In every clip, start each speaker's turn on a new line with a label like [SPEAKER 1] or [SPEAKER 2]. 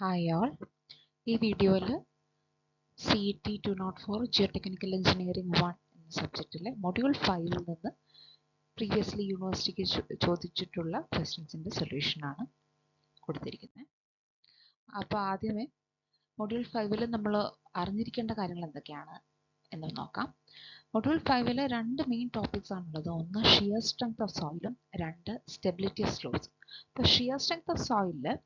[SPEAKER 1] Hi all. ഈ വീഡിയോയിൽ CET 204 geotechnical engineering 1 എന്ന സബ്ജക്റ്റിലെ മൊഡ്യൂൾ 5 നിന്ന് പ്രീവിയസ്ലി യൂണിവേഴ്സിറ്റിക്ക് ചോദിച്ചിട്ടുള്ള ക്വസ്റ്റ്യൻസിൻ്റെ സൊല്യൂഷനാണ് കൊടുത്തിരിക്കുന്നത്. അപ്പോൾ ആദ്യമേ മൊഡ്യൂൾ 5 നമ്മൾ അറിഞ്ഞിരിക്കേണ്ട കാര്യങ്ങൾ എന്തൊക്കെയാണ് എന്ന് നോക്കാം. മൊഡ്യൂൾ 5 രണ്ട് മെയിൻ ടോപ്പിക്സ് ആണുള്ളത്. ഒന്ന് ഷിയർ സ്ട്രെങ്ത് ഓഫ് സോയിലും രണ്ട് സ്റ്റെബിലിറ്റി ഓഫ് സ്ലോപ്സ്. അപ്പോൾ ഷിയർ സ്ട്രെങ്ത് ഓഫ് സോയിലിൽ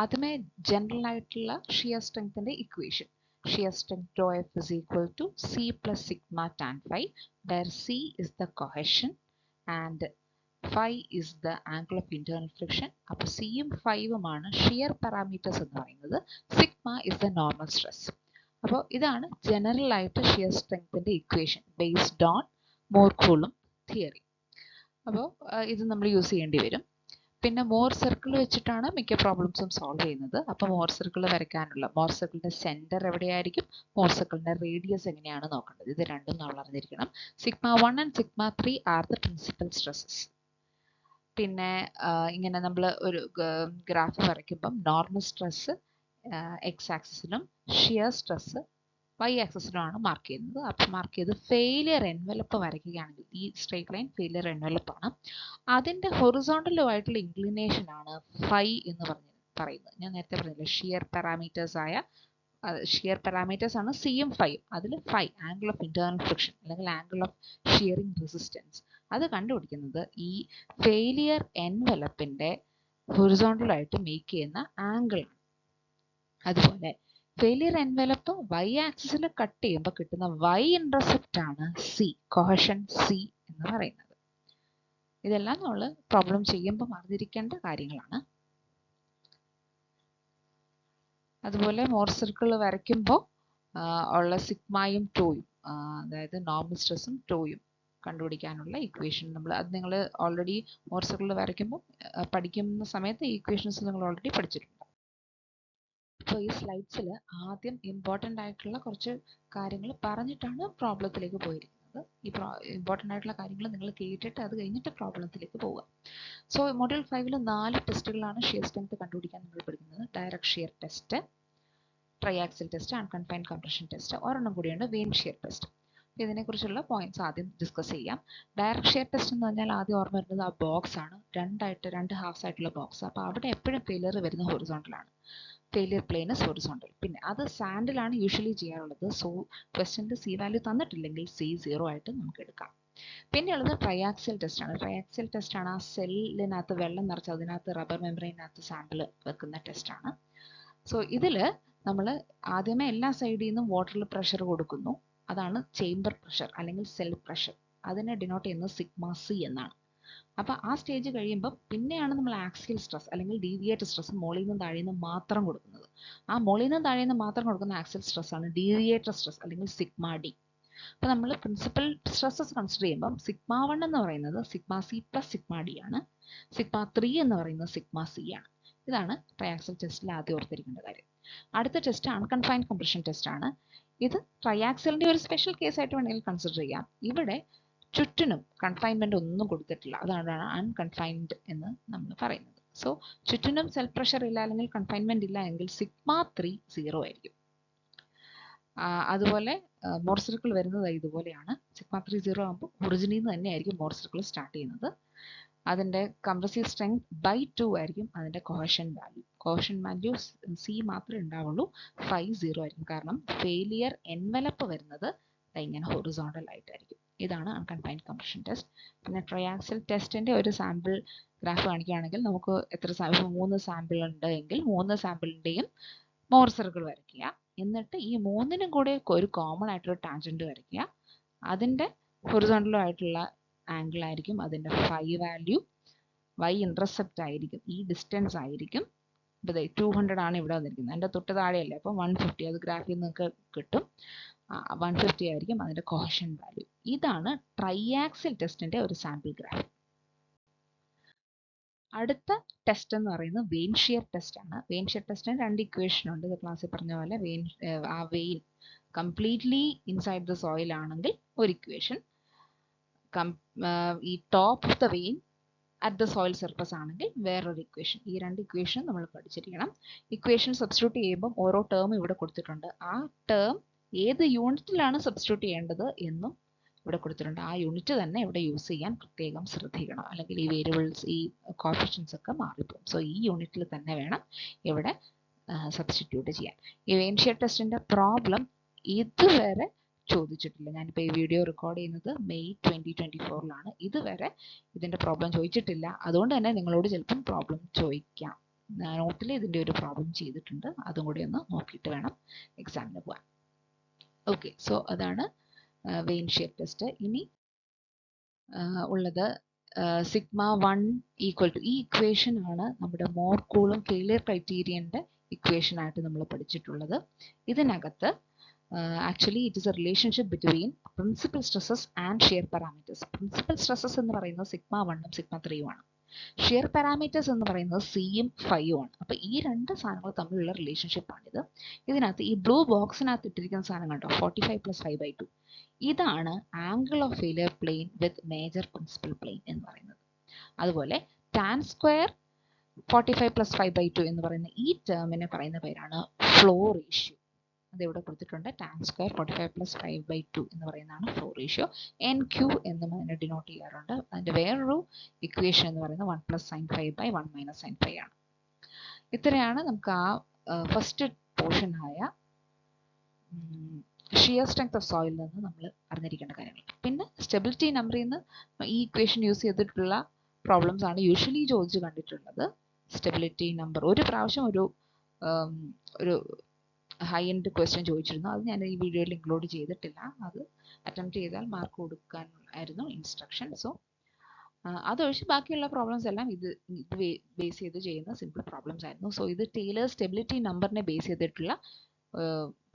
[SPEAKER 1] ആദ്യമേ ജനറൽ ആയിട്ടുള്ള ഷിയർ സ്ട്രെങ്ത്തിന്റെ equation, shear strength rho F is equal to C plus sigma tan phi, where C is the cohesion and phi is the angle of internal friction. അപ്പോൾ സിയും ഫൈവുമാണ് shear parameters എന്ന് പറയുന്നത്. Sigma is the normal stress. അപ്പോൾ ഇതാണ് general ആയിട്ട് shear സ്ട്രെങ്ത്തിന്റെ equation based on മോർ-കൂളും theory. അപ്പോൾ ഇത് നമ്മൾ യൂസ് ചെയ്യേണ്ടി വരും. പിന്നെ മോർ സർക്കിൾ വെച്ചിട്ടാണ് മിക്ക പ്രോബ്ലംസും സോൾവ് ചെയ്യുന്നത്. അപ്പോൾ മോർ സർക്കിൾ വരയ്ക്കാനുള്ള മോർ സർക്കിളിന്റെ സെന്റർ എവിടെയായിരിക്കും, മോർ സർക്കിളിന്റെ റേഡിയസ് എങ്ങനെയാണ് നോക്കേണ്ടത്, ഇത് രണ്ടും നമ്മൾ അറിഞ്ഞിരിക്കണം. Sigma 1 and sigma 3 are the principal stresses. പിന്നെ ഇങ്ങനെ നമ്മൾ ഒരു ഗ്രാഫ് വരയ്ക്കുമ്പം നോർമൽ സ്ട്രെസ് എക്സ് ആക്സിസിലും ഷിയർ സ്ട്രെസ് വൈ ആക്സിസിലുമാണ് മാർക്ക് ചെയ്യുന്നത്. അപ്പം മാർക്ക് ചെയ്ത് ഫെയിലിയർ എൻവലപ്പ് വരയ്ക്കുകയാണെങ്കിൽ ഈ സ്ട്രേറ്റ് ലൈൻ ഫെയിലിയർ എൻവലപ്പ് ആണ്. അതിൻ്റെ ഹൊറിസോണ്ടലുമായിട്ടുള്ള ഇൻക്ലിനേഷൻ ആണ് ഫൈ എന്ന് പറയുന്നത്. ഞാൻ നേരത്തെ പറഞ്ഞില്ല, ഷിയർ പാരാമീറ്റേഴ്സ് ആണ് സിയും ഫൈയും. അതിൽ phi angle of internal friction അല്ലെങ്കിൽ ആംഗിൾ ഓഫ് ഷിയറിംഗ് റെസിസ്റ്റൻസ്, അത് കണ്ടുപിടിക്കുന്നത് ഈ ഫെയിലിയർ എൻവലപ്പിന്റെ ഹൊറിസോണ്ടലായിട്ട് മേക്ക് ചെയ്യുന്ന ആംഗിൾ ആണ്. അതുപോലെ ഫെയിലിയർ എൻവലപ്പ് വൈ ആക്സിസിൽ കട്ട് ചെയ്യുമ്പോൾ കിട്ടുന്ന വൈ ഇന്റർസെപ്റ്റ് ആണ് സി, കൊഹഷൻ സി എന്ന് പറയുന്നത്. ഇതെല്ലാം നമ്മൾ പ്രോബ്ലം ചെയ്യുമ്പോൾ അറിഞ്ഞിരിക്കേണ്ട കാര്യങ്ങളാണ്. അതുപോലെ മോർ സർക്കിൾ വരയ്ക്കുമ്പോൾ ഉള്ള സിഗ്മയും ടോയും, അതായത് നോർമൽ സ്ട്രെസ്സും ടോയും കണ്ടുപിടിക്കാനുള്ള ഇക്വേഷൻ അത് നിങ്ങൾ ഓൾറെഡി മോർ സർക്കിൾ വരയ്ക്കുമ്പോൾ പഠിക്കുന്ന സമയത്ത് ഈ ഇക്വേഷൻസ് നിങ്ങൾ ഓൾറെഡി പഠിച്ചിട്ടുണ്ട്. അപ്പോൾ ഈ സ്ലൈഡ്സിൽ ആദ്യം ഇമ്പോർട്ടൻ്റ് ആയിട്ടുള്ള കുറച്ച് കാര്യങ്ങൾ പറഞ്ഞിട്ടാണ് പ്രോബ്ലത്തിലേക്ക് പോയിരിക്കുന്നത്. ഈ ഇമ്പോർട്ടൻ്റ് ആയിട്ടുള്ള കാര്യങ്ങൾ നിങ്ങൾ കേട്ടിട്ട് അത് കഴിഞ്ഞിട്ട് പ്രോബ്ലത്തിലേക്ക് പോവുക. സോ മൊഡ്യൂൾ 5 4 ടെസ്റ്റുകളാണ് ഷിയർ സ്ട്രെങ്ത് കണ്ടുപിടിക്കാൻ നമ്മൾ പഠിക്കുന്നത്. Direct shear test, triaxial test, unconfined compression test, ഒരെണ്ണം കൂടിയുണ്ട് വെയിൻ ഷിയർ ടെസ്റ്റ്. ഇതിനെക്കുറിച്ചുള്ള പോയിന്റ്സ് ആദ്യം ഡിസ്കസ് ചെയ്യാം. ഡയറക്റ്റ് ഷിയർ ടെസ്റ്റ് എന്ന് പറഞ്ഞാൽ ആദ്യം ഓർമ്മ വരുന്നത് ആ ബോക്സ് ആണ്, രണ്ട് ഹാഫ്സ് ആയിട്ടുള്ള ബോക്സ്. അപ്പോൾ അവിടെ എപ്പോഴും ഫെയിലിയർ വരുന്ന ഹൊറിസോണ്ടലാണ്, ഫെയിലിയർ പ്ലെയിൻ ഇസ് ഹൊറിസോണ്ടൽ. പിന്നെ അത് സാൻഡിലാണ് യൂഷ്വലി ചെയ്യാറുള്ളത്. സോ ക്വസ്റ്റ്യൻ്റെ സി വാല്യൂ തന്നിട്ടില്ലെങ്കിൽ സി 0 ആയിട്ട് നമുക്ക് എടുക്കാം. പിന്നെയുള്ളത് ട്രയാക്സിയൽ ടെസ്റ്റ് ആണ്. ട്രയാക്സിയൽ ടെസ്റ്റ് ആണ് ആ സെല്ലിനകത്ത് വെള്ളം നിറച്ച് അതിനകത്ത് റബ്ബർ മെമ്പറിനകത്ത് സാമ്പിൾ വെക്കുന്ന ടെസ്റ്റ് ആണ്. സോ ഇതിൽ നമ്മൾ ആദ്യമേ എല്ലാ സൈഡിൽ നിന്നും വാട്ടറിൽ പ്രഷർ കൊടുക്കുന്നു. അതാണ് ചേംബർ പ്രഷർ അല്ലെങ്കിൽ സെൽ പ്രഷർ. അതിനെ ഡിനോട്ട് ചെയ്യുന്നത് സിഗ്മ സി എന്നാണ്. അപ്പോൾ ആ സ്റ്റേജ് കഴിയുമ്പോൾ പിന്നെയാണ് നമ്മൾ ആക്സിയൽ സ്ട്രെസ് അല്ലെങ്കിൽ ഡീവിയേറ്റ് സ്ട്രെസ് മുകളിൽ നിന്നും താഴെ നിന്ന് മാത്രം കൊടുക്കുന്നത്. ആ മുകളിൽ നിന്നും താഴെ നിന്ന് മാത്രം കൊടുക്കുന്ന ആക്സിയൽ സ്ട്രെസ് ആണ് ഡീവിയേറ്റർ സ്ട്രെസ് അല്ലെങ്കിൽ സിഗ്മ ഡി. അപ്പോൾ നമ്മൾ പ്രിൻസിപ്പൽ സ്ട്രെസ്സസ് കൺസിഡർ ചെയ്യുമ്പോൾ സിഗ്മ 1 എന്ന് പറയുന്നത് sigma C plus sigma D ആണ്. സിഗ്മ 3 എന്ന് പറയുന്നത് സിഗ്മ സി ആണ്. ഇതാണ് ട്രയാക്സിയൽ ടെസ്റ്റിൽ ആദ്യം ഓർത്തിരിക്കേണ്ട കാര്യം. അടുത്ത ടെസ്റ്റ് അൺകൺഫൈൻഡ് കംപ്രഷൻ ടെസ്റ്റ് ആണ്. ഇത് ട്രയാക്സിയലിന്റെ ഒരു സ്പെഷ്യൽ കേസ് ആയിട്ട് വേണമെങ്കിൽ കൺസിഡർ ചെയ്യാം. ഇവിടെ ചുറ്റിനും കൺഫൈൻമെന്റ് ഒന്നും കൊടുത്തിട്ടില്ല, അതാണ് അൺകൺഫൈൻഡ് എന്ന് നമ്മൾ പറയുന്നത്. സോ ചുറ്റിനും സെൽഫ് പ്രഷർ ഇല്ല അല്ലെങ്കിൽ കൺഫൈൻമെന്റ് ഇല്ല എങ്കിൽ സിഗ്മ 3 0 ആയിരിക്കും. അതുപോലെ മോർ സർക്കിൾ വരുന്നത് ഇതുപോലെയാണ്. സിഗ്മ 3 0 ആകുമ്പോൾ ഒറിജിനിൽ നിന്ന് തന്നെയായിരിക്കും മോർ സർക്കിൾ സ്റ്റാർട്ട് ചെയ്യുന്നത്. അതിൻ്റെ കംപ്രസീവ് സ്ട്രെങ്ത് ബൈ 2 ആയിരിക്കും അതിൻ്റെ കോഹഷൻ വാല്യൂ. കോഹഷൻ വാല്യൂ സി മാത്രമേ ഉണ്ടാവുള്ളൂ, ഫൈ 0 ആയിരിക്കും. കാരണം ഫെയിലിയർ എൻവലപ്പ് വരുന്നത് ഇങ്ങനെ ഹൊറിസോണ്ടൽ ആയിട്ടായിരിക്കും. ഇതാണ് അൺകൺഫൈൻഡ് കംപ്രഷൻ ടെസ്റ്റ്. പിന്നെ ട്രയാക്സിയൽ ടെസ്റ്റിന്റെ ഒരു സാമ്പിൾ ഗ്രാഫ് കാണിക്കുകയാണെങ്കിൽ നമുക്ക് എത്ര 3 സാമ്പിൾ ഉണ്ട് എങ്കിൽ 3 സാമ്പിളിൻ്റെയും മോർ സർക്കിൾ വരയ്ക്കുക. എന്നിട്ട് ഈ 3നും കൂടെ ഒരു കോമൺ ആയിട്ടുള്ള ടാൻജന്റ് വരയ്ക്കുക. അതിൻ്റെ ഹൊറിസോണ്ടലുമായിട്ടുള്ള ആംഗിൾ ആയിരിക്കും അതിൻ്റെ ഫൈ വാല്യൂ. വൈ ഇന്റർസെപ്റ്റ് ആയിരിക്കും ഈ ഡിസ്റ്റൻസ് ആയിരിക്കും. ഇപ്പോൾ 200 ആണ് ഇവിടെ വന്നിരിക്കുന്നത്, എൻ്റെ തൊട്ട് താഴെയല്ലേ, അപ്പോൾ 150 അത് ഗ്രാഫിൽ നിങ്ങൾക്ക് കിട്ടും. 150 ആയിരിക്കും അതിൻ്റെ കോഹഷൻ വാല്യൂ. ഇതാണ് ട്രയാക്സിയൽ ടെസ്റ്റിന്റെ ഒരു സാമ്പിൾ ഗ്രാഫ്. അടുത്ത ടെസ്റ്റ് എന്ന് പറയുന്നത് വെയിൻ ഷിയർ ടെസ്റ്റ് ആണ്. വെയിൻ ഷിയർ ടെസ്റ്റിന് രണ്ട് ഇക്വേഷൻ ഉണ്ട്. ഇത് ക്ലാസ്സിൽ പറഞ്ഞ പോലെ ആ vane completely inside the soil ആണെങ്കിൽ ഒരു ഇക്വേഷൻ, ഈ top of the vane at the soil surface ആണെങ്കിൽ വേറൊരു ഇക്വേഷൻ. ഈ രണ്ട് ഇക്വേഷൻ നമ്മൾ പഠിച്ചിരിക്കണം. ഇക്വേഷൻ സബ്സ്റ്റിറ്റ്യൂട്ട് ചെയ്യുമ്പോൾ ഓരോ ടേം ഇവിടെ കൊടുത്തിട്ടുണ്ട്. ആ ടേം ഏത് യൂണിറ്റിലാണ് സബ്സ്റ്റിറ്റ്യൂട്ട് ചെയ്യേണ്ടത് എന്നും ഇവിടെ കൊടുത്തിട്ടുണ്ട്. ആ യൂണിറ്റ് തന്നെ ഇവിടെ യൂസ് ചെയ്യാൻ പ്രത്യേകം ശ്രദ്ധിക്കണം, അല്ലെങ്കിൽ ഈ വേരിയബിൾസ്, ഈ കോഫിഷ്യൻസ് ഒക്കെ മാറിപ്പോകും. സോ ഈ യൂണിറ്റിൽ തന്നെ വേണം ഇവിടെ സബ്സ്റ്റിറ്റ്യൂട്ട് ചെയ്യാൻ. ഈ വെയിൻ ഷിയർ ടെസ്റ്റിന്റെ പ്രോബ്ലം ഇതുവരെ ചോദിച്ചിട്ടില്ല. ഞാനിപ്പോൾ ഈ വീഡിയോ റെക്കോർഡ് ചെയ്യുന്നത് മെയ് 2024 ഇതുവരെ ഇതിന്റെ പ്രോബ്ലം ചോദിച്ചിട്ടില്ല. അതുകൊണ്ട് തന്നെ നിങ്ങളോട് ചിലപ്പം പ്രോബ്ലം ചോദിക്കാം. നോട്ടിൽ ഇതിന്റെ ഒരു പ്രോബ്ലം ചെയ്തിട്ടുണ്ട്, അതും കൂടി ഒന്ന് നോക്കിയിട്ട് വേണം എക്സാമിന് പോകാൻ. ഓക്കെ, സോ അതാണ് വെയിൻ ഷിയർ ടെസ്റ്റ്. ഇനി ഉള്ളത് സിഗ്മ 1 ഈക്വൽ ടു, ഈ ഇക്വേഷൻ ആണ് നമ്മുടെ മോർ കൂളും കെയ്ലർ ക്രൈറ്റീരിയന്റെ ഇക്വേഷൻ ആയിട്ട് നമ്മൾ പഠിച്ചിട്ടുള്ളത്. ഇതിനകത്ത് actually it is A relationship between principal stresses and shear parameters. Principal stresses എന്ന് പറയുന്നത് സിഗ്മ 1 ഉം സിഗ്മ 3 ആണ്. ഷിയർ പാരാമീറ്റേഴ്സ് എന്ന് പറയുന്നത് സിയും ഫൈയും ആണ്. അപ്പൊ ഈ രണ്ട് സാധനങ്ങൾ തമ്മിലുള്ള റിലേഷൻഷിപ്പ് ആണിത്. ഇതിനകത്ത് ഈ ബ്ലൂ ബോക്സിനകത്ത് ഇട്ടിരിക്കുന്ന സാധനം കണ്ടോ, 45 + 5/2. ഇതാണ് angle of failure plane with major principal plane എന്ന് പറയുന്നത്. അതുപോലെ ടാൻ സ്ക്വയർ 45 + 5/2 എന്ന് പറയുന്ന ഈ ടേമിനെ പറയുന്ന പേരാണ് ഫ്ലോ റേഷ്യോ. അത് ഇവിടെ കൊടുത്തിട്ടുണ്ട്. ടാൻ സ്ക്വയർ 45 + 5/2 എന്ന് പറയുന്നതാണ് ഫ്ലോ റേഷ്യോ. NQ എന്നും അതിനെ ഡിനോട്ട് ചെയ്യാറുണ്ട്. അതിന്റെ വേറൊരു ഇക്വേഷൻ എന്ന് പറയുന്നത് 1 + sin phi / 1 - sin phi ആണ്. ഇത്രയാണ് നമുക്ക് ആ ഫസ്റ്റ് പോർഷൻ ആയ ഷിയർ സ്ട്രെങ്ത് ഓഫ് സോയിൽ നിന്ന് നമ്മൾ അറിഞ്ഞിരിക്കേണ്ട കാര്യങ്ങൾ. പിന്നെ സ്റ്റെബിലിറ്റി നമ്പറിൽ നിന്ന് ഈ ഇക്വേഷൻ യൂസ് ചെയ്തിട്ടുള്ള പ്രോബ്ലംസ് ആണ് യൂഷ്വലി ചോദിച്ചു കണ്ടിട്ടുള്ളത്. സ്റ്റെബിലിറ്റി നമ്പർ ഒരു പ്രാവശ്യം ഒരു ഹൈ എൻഡ് ക്വസ്റ്റ്യൻ ചോദിച്ചിരുന്നു. അത് ഞാൻ ഈ വീഡിയോയിൽ ഇൻക്ലൂഡ് ചെയ്തിട്ടില്ല. അത് അറ്റംപ്റ്റ് ചെയ്താൽ മാർക്ക് കൊടുക്കാൻ ആയിരുന്നു ഇൻസ്ട്രക്ഷൻ. സോ അതൊഴിച്ച് ബാക്കിയുള്ള പ്രോബ്ലംസ് എല്ലാം ഇത് ബേസ് ചെയ്ത് ചെയ്യുന്ന സിമ്പിൾ പ്രോബ്ലംസ് ആയിരുന്നു. സോ ഇത് ടൈലർ സ്റ്റെബിലിറ്റി നമ്പറിനെ ബേസ് ചെയ്തിട്ടുള്ള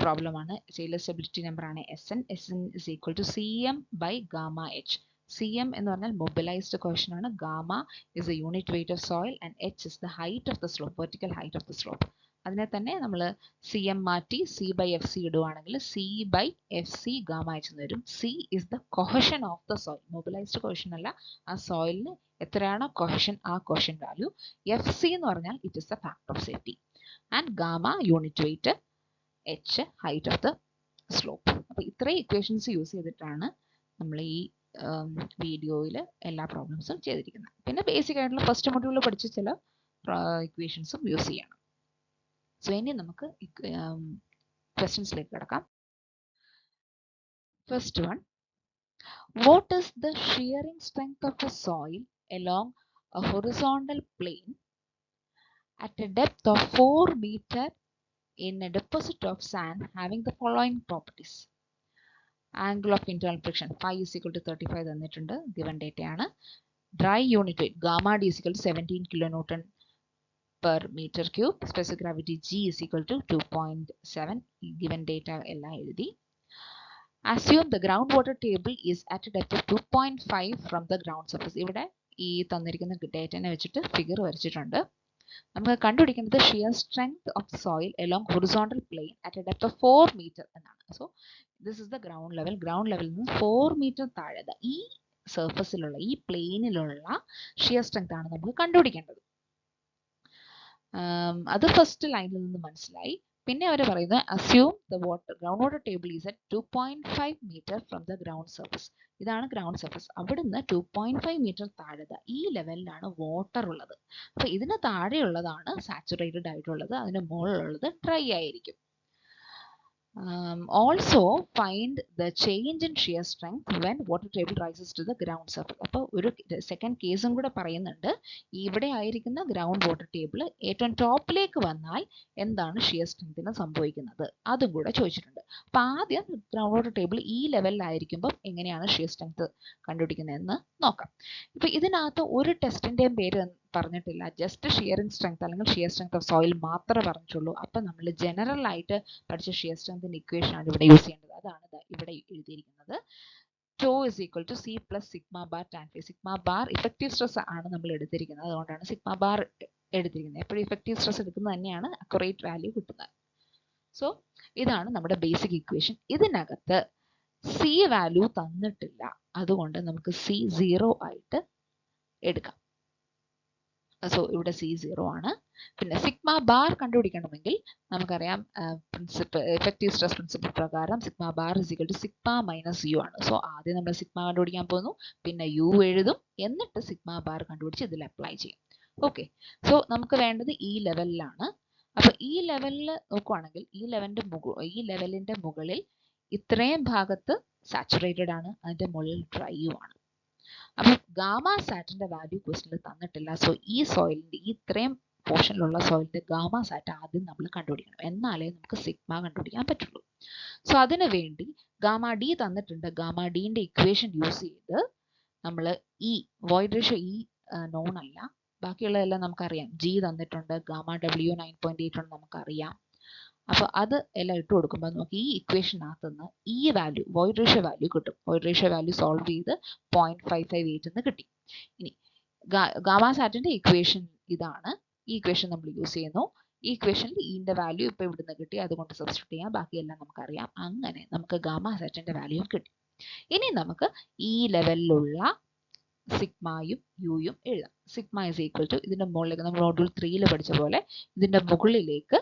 [SPEAKER 1] പ്രോബ്ലം ആണ്. ടൈലർ സ്റ്റെബിലിറ്റി നമ്പർ ആണ് SN. SN is equal to CM by gamma H. CM എന്ന് പറഞ്ഞാൽ മൊബിലൈസ്ഡ് കോഷൻ ആണ്. Gamma is the unit weight of soil and H is the height of the slope, vertical height of the slope. അതിനെ തന്നെ നമ്മൾ CM മാറ്റി C/FC ഇടുവാണെങ്കിൽ C/FC gamma H എന്ന് വരും. C is the cohesion of the soil. Mobilised caution അല്ല, ആ സോയിലിന് എത്രയാണോ കോഹഷൻ, ആ കോഷൻ വാല്യൂ. FC എന്ന് പറഞ്ഞാൽ it is the factor of safety. And gamma unit wait, H height of the slope. അപ്പോൾ ഇത്രയും ഇക്വേഷൻസ് യൂസ് ചെയ്തിട്ടാണ് നമ്മൾ ഈ വീഡിയോയിൽ എല്ലാ പ്രോബ്ലംസും ചെയ്തിരിക്കുന്നത്. പിന്നെ ബേസിക് ആയിട്ടുള്ള ഫസ്റ്റ് മൊഡ്യൂളിൽ പഠിച്ച ചില ഇക്വേഷൻസും യൂസ് ചെയ്യണം. സോ ഇനി നമുക്ക് ക്വസ്റ്റ്യൻസിലേക്ക് കിടക്കാം. First one, what is the shearing strength of the soil along a horizontal plane at a depth of 4 meter in a deposit of sand having the following properties? Angle of internal friction phi is equal to 35 തന്നിട്ടുണ്ട്, given data ആണ്. Dry unit weight gamma d is equal to 17 kilonewton per meter cube. Specific gravity G is equal to 2.7, given data എല്ലാം എഴുതി. Assume the groundwater table is at a depth of 2.5 from the ground surface. ഇവിടെ ഈ തന്നിരിക്കുന്ന ഡേറ്റനെ വെച്ചിട്ട് figure വരച്ചിട്ടുണ്ട്. നമുക്ക് കണ്ടുപിടിക്കേണ്ടത് shear strength of soil along horizontal plane at a depth of 4 metre എന്നാണ്. So this is the ground level. Ground ലെവലിൽ നിന്ന് 4 മീറ്റർ താഴെ ഈ സർഫസിലുള്ള, ഈ പ്ലെയിനിലുള്ള ഷിയർ സ്ട്രെങ്ത് ആണ് നമുക്ക് കണ്ടുപിടിക്കേണ്ടത്. അത് ഫസ്റ്റ് ലൈനിൽ നിന്ന് മനസ്സിലായി. പിന്നെ അവർ പറയുന്നത് assume the ground water table is at 2.5 metre from the ground surface. ഇതാണ് ഗ്രൗണ്ട് സർഫസ്. അവിടുന്ന് 2.5 മീറ്റർ താഴെ ഈ ലെവലിലാണ് വാട്ടർ ഉള്ളത്. അപ്പൊ ഇതിന് താഴെയുള്ളതാണ് സാച്ചുറേറ്റഡ് ആയിട്ടുള്ളത്, അതിന് മുകളിലുള്ളത് ഡ്രൈ ആയിരിക്കും. Also find the change in shear strength when water table rises to the ground surface. അപ്പോൾ ഒരു സെക്കൻഡ് കേസും കൂടെ പറയുന്നുണ്ട്. ഇവിടെ ആയിരിക്കുന്ന ഗ്രൗണ്ട് വാട്ടർ ടേബിൾ ഏറ്റവും ടോപ്പിലേക്ക് വന്നാൽ എന്താണ് ഷിയർ സ്ട്രെങ്തിന് സംഭവിക്കുന്നത്, അതും കൂടെ ചോദിച്ചിട്ടുണ്ട്. അപ്പൊ ആദ്യം ഗ്രൗണ്ട് വാട്ടർ ടേബിൾ ഈ ലെവലിലായിരിക്കുമ്പോൾ എങ്ങനെയാണ് ഷിയർ സ്ട്രെങ്ത് കണ്ടുപിടിക്കുന്നതെന്ന് നോക്കാം. ഇപ്പൊ ഇതിനകത്ത് ഒരു ടെസ്റ്റിന്റെയും പേര് പറഞ്ഞിട്ടില്ല, ജസ്റ്റ് ഷിയറിംഗ് സ്ട്രെങ്ത് അല്ലെങ്കിൽ ഷിയർ സ്ട്രെങ്ത് ഓഫ് സോയിൽ മാത്രമേ പറഞ്ഞിട്ടുള്ളൂ. അപ്പൊ നമ്മൾ ജനറൽ ആയിട്ട് പഠിച്ച ഷിയർ സ്ട്രെങ്തിന്റെ ഇക്വേഷൻ ആണ് ഇവിടെ യൂസ് ചെയ്യേണ്ടത്. അതാണ് ഇവിടെ എഴുതിയിരിക്കുന്നത്. Tau is equal to c plus sigma bar tan phi. Sigma bar effective stress ആണ് നമ്മൾ എടുത്തിരിക്കുന്നത്, അതുകൊണ്ടാണ് സിഗ്മ ബാർ എടുത്തിരിക്കുന്നത്. എപ്പോഴും ഇഫക്റ്റീവ് സ്ട്രെസ് എടുക്കുന്നത് തന്നെയാണ് അക്യുറേറ്റ് വാല്യൂ കിട്ടുന്നത്. സോ ഇതാണ് നമ്മുടെ ബേസിക് ഇക്വേഷൻ. ഇതിനകത്ത് സി വാല്യൂ തന്നിട്ടില്ല, അതുകൊണ്ട് നമുക്ക് സി 0 ആയിട്ട് എടുക്കാം. സോ ഇവിടെ C0 ആണ്. പിന്നെ സിഗ്മ ബാർ കണ്ടുപിടിക്കണമെങ്കിൽ നമുക്കറിയാം പ്രിൻസിപ്പൽ എഫക്റ്റീവ് സ്ട്രെസ് പ്രിൻസിപ്പിൾ പ്രകാരം sigma bar is equal to sigma minus u ആണ്. സോ ആദ്യം നമ്മൾ സിഗ്മ കണ്ടുപിടിക്കാൻ പോകുന്നു, പിന്നെ യു എഴുതും, എന്നിട്ട് സിഗ്മ ബാർ കണ്ടുപിടിച്ച് ഇതിൽ അപ്ലൈ ചെയ്യും. ഓക്കെ, സോ നമുക്ക് വേണ്ടത് ഈ ലെവലിലാണ്. അപ്പൊ ഈ ലെവലിൽ നോക്കുവാണെങ്കിൽ ഈ ലെവലിന്റെ മുകളിൽ ഇത്രയും ഭാഗത്ത് സാച്ചുറേറ്റഡ് ആണ്, അതിന്റെ മുകളിൽ ഡ്രൈയും ആണ്. അപ്പൊ ഗാമ സാറ്റിന്റെ വാല്യൂ ക്വസ്റ്റിനിൽ തന്നിട്ടില്ല. സോ ഈ സോയിലിന്റെ ഇത്രയും പോർഷനിലുള്ള സോയിലിന്റെ ഗാമ സാറ്റ് ആദ്യം നമ്മൾ കണ്ടുപിടിക്കണം, എന്നാലേ നമുക്ക് സിഗ്മ കണ്ടുപിടിക്കാൻ പറ്റുള്ളൂ. സോ അതിനു വേണ്ടി ഗാമ ഡി തന്നിട്ടുണ്ട്. ഗാമ ഡിന്റെ ഇക്വേഷൻ യൂസ് ചെയ്ത് നമ്മൾ ഈ വോയിഡ് റേഷ്യോ നോൺ അല്ല, ബാക്കിയുള്ളതെല്ലാം നമുക്കറിയാം. ജി തന്നിട്ടുണ്ട്, ഗാമ ഡബ്ല്യു 9.8 ഉണ്ട് നമുക്കറിയാം. അപ്പൊ അത് എല്ലാം ഇട്ട് കൊടുക്കുമ്പോൾ നമുക്ക് ഈ ഇക്വേഷനകത്ത് നിന്ന് ഈ വാല്യൂ വോയിഡ് റേഷ്യോ വാല്യൂ കിട്ടും. വോയിഡ് റേഷ്യോ വാല്യൂ സോൾവ് ചെയ്ത് 0.558 എന്ന് കിട്ടി. ഇനി ഗാമ സാറ്റിന്റെ ഇക്വേഷൻ ഇതാണ്. ഈ ഇക്വേഷൻ നമ്മൾ യൂസ് ചെയ്യുന്നു. ഈ ഇക്വേഷനിൽ ഇന്റെ വാല്യൂ ഇപ്പൊ ഇവിടുന്ന് കിട്ടി, അതുകൊണ്ട് സബ്സ്റ്റിറ്റ്യൂട്ട് ചെയ്യാം. ബാക്കിയെല്ലാം നമുക്കറിയാം. അങ്ങനെ നമുക്ക് ഗാമ സാറ്റിന്റെ വാല്യൂ കിട്ടി. ഇനി നമുക്ക് ഈ ലെവലിലുള്ള സിഗ്മയും യുയും എഴുതാം. സിഗ്മ ഇസ് ഈക്വൽ ടു ഇതിന്റെ മുകളിലേക്ക് നമ്മൾ മൊഡ്യൂൾ 3 പഠിച്ച പോലെ ഇതിന്റെ മുകളിലേക്ക്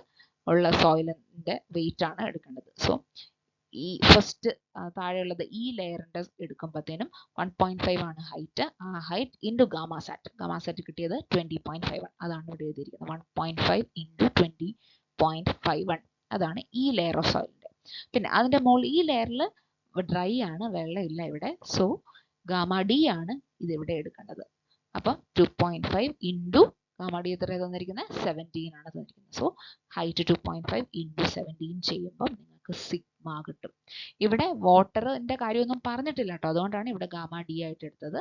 [SPEAKER 1] ഉള്ള സോയിലിന്റെ വെയിറ്റ് ആണ് എടുക്കേണ്ടത്. സോ ഈ ഫസ്റ്റ് താഴെയുള്ളത് ഈ ലെയറിന്റെ എടുക്കുമ്പോഴത്തേനും 1.5 ആണ് ഹൈറ്റ്. ആ ഹൈറ്റ് ഇൻറ്റു ഗാമ സാറ്റ് കിട്ടിയത് 20.51. അതാണ് ഇവിടെ എഴുതിയിരിക്കുന്നത്. 1.5 ഇൻറ്റു 20.51 അതാണ് ഈ ലെയർ ഓഫ് സോയിലിന്റെ. പിന്നെ അതിന്റെ മുകളിൽ ഈ ലെയറിൽ ഡ്രൈ ആണ്, വെള്ളം ഇല്ല ഇവിടെ. സോ ഗാമ ഡി ആണ് ഇത് ഇവിടെ എടുക്കേണ്ടത്. അപ്പൊ 2.5 ഇൻറ്റു ഗാമ ഡി എത്ര തന്നിരിക്കുന്നത്? 17 ആണ് തന്നിരിക്കുന്നത്. സോ ഹൈറ്റ് 2.5 ഇൻറ്റു 17 ചെയ്യുമ്പോൾ നിങ്ങൾക്ക് സിഗ്മ കിട്ടും. ഇവിടെ വാട്ടറിന്റെ കാര്യമൊന്നും പറഞ്ഞിട്ടില്ല കേട്ടോ, അതുകൊണ്ടാണ് ഇവിടെ ഗാമ ഡി ആയിട്ട് എടുത്തത്.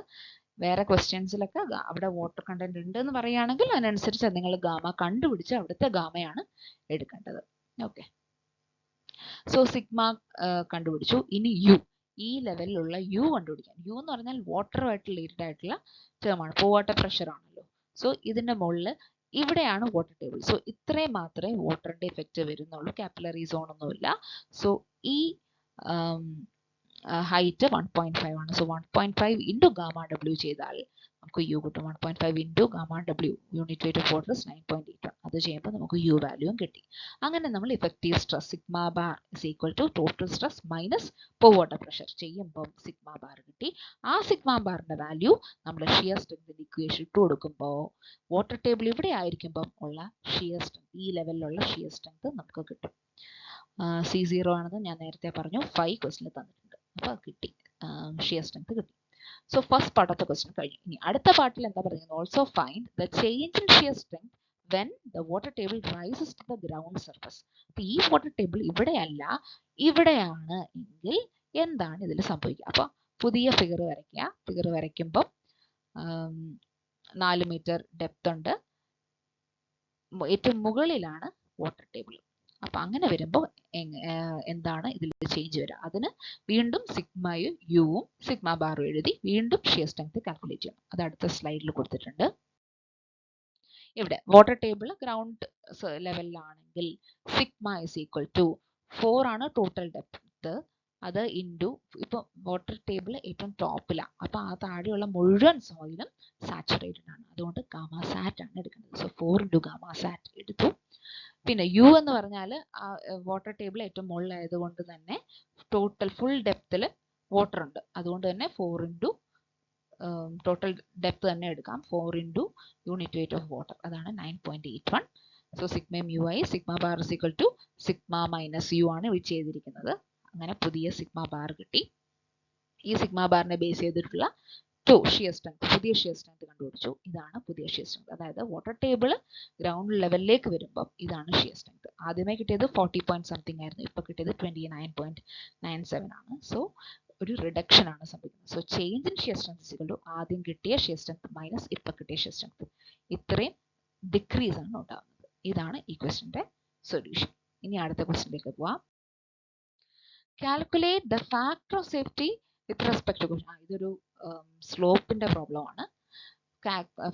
[SPEAKER 1] വേറെ ക്വസ്റ്റ്യൻസിലൊക്കെ അവിടെ വാട്ടർ കണ്ടന്റ് ഉണ്ട് എന്ന് പറയുകയാണെങ്കിൽ അതിനനുസരിച്ച് നിങ്ങൾ ഗാമ കണ്ടുപിടിച്ച് അവിടുത്തെ ഗാമയാണ് എടുക്കേണ്ടത്. ഓക്കെ, സോ സിഗ്മ കണ്ടുപിടിച്ചു. ഇനി യു, ഈ ലെവലിലുള്ള യു കണ്ടുപിടിക്കാം. യു എന്ന് പറഞ്ഞാൽ വാട്ടറുമായിട്ട് റിലേറ്റഡ് ആയിട്ടുള്ള ടേം ആണ്, വാട്ടർ പ്രഷർ ആണല്ലോ. സോ ഇതിന്റെ മുകളിൽ ഇവിടെയാണ് വാട്ടർ ടേബിൾ. സോ ഇത്രയും മാത്രമേ വാട്ടറിന്റെ ഇഫക്റ്റ് വരുന്നുള്ളൂ, കാപ്പിലറി സോൺ ഒന്നുമില്ല. സോ ഈ ഹൈറ്റ് 1.5 ആണ്. സോ 1.5 ഇൻറ്റു ഗാമ ഡബ്ല്യു ചെയ്താൽ നമുക്ക് യു കിട്ടും. 1.5 into gamma W unit weight of water 9.8 ആണ്. അത് ചെയ്യുമ്പോൾ നമുക്ക് യു വാല്യൂവും കിട്ടി. അങ്ങനെ നമ്മൾ effective stress sigma bar is equal to total stress minus water pressure ചെയ്യുമ്പോൾ സിഗ്മ ബാർ കിട്ടി. ആ സിഗ്മ ബാറിന്റെ വാല്യൂ നമ്മൾ ഷിയർ സ്ട്രെങ്തിന്റെ ഇക്വേഷൻ ഇട്ട് കൊടുക്കുമ്പോൾ വാട്ടർ ടേബിൾ ഇവിടെ ആയിരിക്കുമ്പോൾ ഉള്ള ഷിയർ സ്ട്രെങ്ത്, ഈ ലെവലിലുള്ള ഷിയർ സ്ട്രെങ്ത് നമുക്ക് കിട്ടും. C0 ആണെന്ന് ഞാൻ നേരത്തെ പറഞ്ഞു, 5 ക്വസ്റ്റിന് തന്നിട്ടുണ്ട്. അപ്പോൾ കിട്ടി, ഷിയർ സ്ട്രെങ്ത് കിട്ടി. So first part of the question കഴിഞ്ഞു. ഇനി അടുത്ത പാർട്ടിൽ എന്താ പറയുന്നത്? Also find the change in shear strength when the water table rises to the ground surface. അപ്പൊ ഈ വാട്ടർ ടേബിൾ ഇവിടെയല്ല ഇവിടെയാണ് എങ്കിൽ എന്താണ് ഇതിൽ സംഭവിക്കുക? അപ്പൊ പുതിയ ഫിഗർ വരയ്ക്കുക. ഫിഗർ വരയ്ക്കുമ്പോൾ 4 മീറ്റർ ഡെപ്ത് ഉണ്ട്, ഏറ്റവും മുകളിലാണ് വാട്ടർ ടേബിൾ. അപ്പൊ അങ്ങനെ വരുമ്പോൾ എന്താണ് ഇതിൽ ചേഞ്ച് വരിക? അതിന് വീണ്ടും സിഗ്മയും യുവും സിഗ്മ ബാറും എഴുതി വീണ്ടും ഷിയർ സ്ട്രെങ്ത് കാൽക്കുലേറ്റ് ചെയ്യണം. അത് അടുത്ത സ്ലൈഡിൽ കൊടുത്തിട്ടുണ്ട്. ഇവിടെ വാട്ടർ ടേബിൾ ഗ്രൗണ്ട് ലെവലിലാണെങ്കിൽ സിഗ്മ ഇസ് ഈക്വൽ ടു 4 ആണ് ടോട്ടൽ ഡെപ്ത്. അത് ഇൻറ്റു ഇപ്പൊ വാട്ടർ ടേബിൾ ഏറ്റവും ടോപ്പിലാണ്, അപ്പൊ ആ താഴെയുള്ള മുഴുവൻ സോയിലും സാച്ചുറേറ്റഡ് ആണ്, അതുകൊണ്ട് ഗാമ സാറ്റ് ആണ് എടുക്കുന്നത്. സോ 4 ഇൻറ്റു ഗാമ സാറ്റ് എടുത്തു. പിന്നെ യു എന്ന് പറഞ്ഞാൽ ആ വാട്ടർ ടേബിൾ ഏറ്റവും മുകളിലായതുകൊണ്ട് തന്നെ ടോട്ടൽ ഫുൾ ഡെപ്തിൽ വാട്ടർ ഉണ്ട്, അതുകൊണ്ട് തന്നെ 4 ഇൻറ്റു ടോട്ടൽ ഡെപ്ത് തന്നെ എടുക്കാം. 4 into unit weight of water, അതാണ് 9.81. സോ സിഗ്മ യു ആയി. Sigma bar is equal to sigma minus u ആണ് ഇവിടെ ചെയ്തിരിക്കുന്നത്. അങ്ങനെ പുതിയ സിഗ്മ ബാർ കിട്ടി. ഈ സിഗ്മ ബാറിനെ ബേസ് ചെയ്തിട്ടുള്ള ഷിയർ സ്ട്രെങ്ത്, പുതിയ ഷിയർ സ്ട്രെങ്ത് കണ്ടുപിടിച്ചു. ഇതാണ് പുതിയ ഷിയർ സ്ട്രെങ്ത്. അതായത് വാട്ടർ ടേബിൾ ഗ്രൗണ്ട് ലെവലിലേക്ക് വരുമ്പോൾ ഇതാണ് ഷിയർ സ്ട്രെങ്ത്. ആദ്യമേ കിട്ടിയത് 40.something ആയിരുന്നു, ഇപ്പൊ കിട്ടിയത് 29.97 ആണ്. സോ ഒരു റിഡക്ഷൻ ആണ് സംഭവിക്കുന്നത്. So change in shear strength is equal to ആദ്യം കിട്ടിയ ഷിയർ സ്ട്രെങ്ത് മൈനസ് ഇപ്പൊ കിട്ടിയ ഷിയർ സ്ട്രെങ്ത്, ഇത്രയും ഡിക്രീസ് ആണ് ഉണ്ടാകുന്നത്. ഇതാണ് ഈ ക്വസ്റ്റ്യന്റെ സൊല്യൂഷൻ. ഇനി അടുത്ത ക്വസ്റ്റ്യനിലേക്ക് പോവാം. Calculate the factor of safety with respect to, ഇതൊരു സ്ലോപ്പിന്റെ പ്രോബ്ലം ആണ്.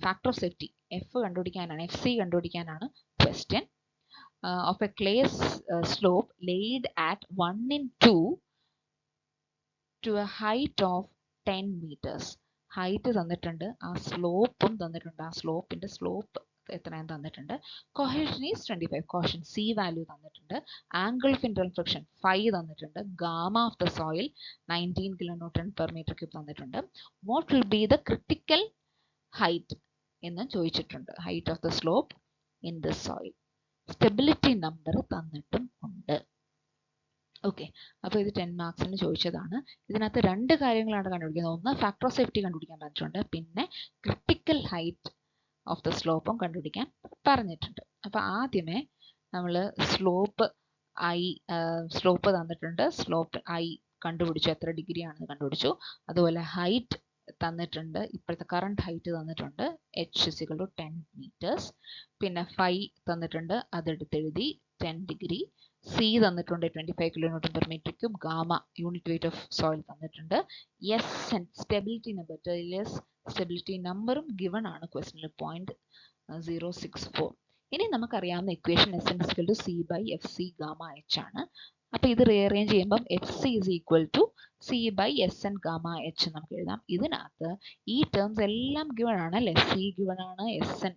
[SPEAKER 1] ഫാക്ടർ ഓഫ് സേഫ്റ്റി എഫ് കണ്ടുപിടിക്കാനാണ്, FC കണ്ടുപിടിക്കാനാണ് question. Of a clay slope laid at 1 in 2 to a height of 10 meters. Height തന്നിട്ടുണ്ട്, ആ സ്ലോപ്പും തന്നിട്ടുണ്ട്, ആ സ്ലോപ്പിന്റെ സ്ലോപ്പ് എത്രയും തന്നിട്ടുണ്ട്. Cohesion is 25, cohesion C value തന്നിട്ടുണ്ട്. ആംഗിൾ ഓഫ് ഇന്റർണൽ ഫ്രിക്ഷൻ 5 തന്നിട്ടുണ്ട്. Gamma of the soil 19 kN/m³ തന്നിട്ടുണ്ട്. What will be the critical height എന്ന് ചോദിച്ചിട്ടുണ്ട്. Height of the slope in the soil. Stability number തന്നിട്ടും ഉണ്ട്. ഓക്കെ, അപ്പോൾ ഇത് 10 മാർക്സിന് ചോദിച്ചതാണ്. ഇതിനകത്ത് രണ്ട് കാര്യങ്ങളാണ് കണ്ടുപിടിക്കുന്നത്. ഒന്ന് ഫാക്ടർ ഓഫ് സേഫ്റ്റി കണ്ടുപിടിക്കാൻ പറഞ്ഞിട്ടുണ്ട്, പിന്നെ ക്രിട്ടിക്കൽ ഹൈറ്റ് ഓഫ് ദ സ്ലോപ്പും കണ്ടുപിടിക്കാൻ പറഞ്ഞിട്ടുണ്ട്. അപ്പോൾ ആദ്യമേ നമ്മൾ സ്ലോപ്പ് തന്നിട്ടുണ്ട്, സ്ലോപ്പ് ഐ കണ്ടുപിടിച്ചു, എത്ര ഡിഗ്രി ആണെന്ന് കണ്ടുപിടിച്ചു. അതുപോലെ ഹൈറ്റ് തന്നിട്ടുണ്ട്, ഇപ്പോഴത്തെ കറണ്ട് ഹൈറ്റ് തന്നിട്ടുണ്ട്, h 10 meters. പിന്നെ ഫൈ തന്നിട്ടുണ്ട്, അതെടുത്തെഴുതി 10 ഡിഗ്രി. സി തന്നിട്ടുണ്ട് 25 kN/m³. Gamma unit weight of soil തന്നിട്ടുണ്ട്. S N stability number, stability നമ്പറും ഗിവൺ ആണ് ക്വസ്റ്റനിൽ 0.064. ഇനി നമുക്കറിയാവുന്ന equation S N equal to C by F C gamma H ആണ്. അപ്പൊ ഇത് റീഅറേഞ്ച് ചെയ്യുമ്പോൾ F C is equal to C by S N gamma H നമുക്ക് എഴുതാം. ഇതിനകത്ത് ഈ ടേംസ് എല്ലാം ഗിവൺ ആണ് അല്ലെ. സി ഗിവൺ ആണ്, S N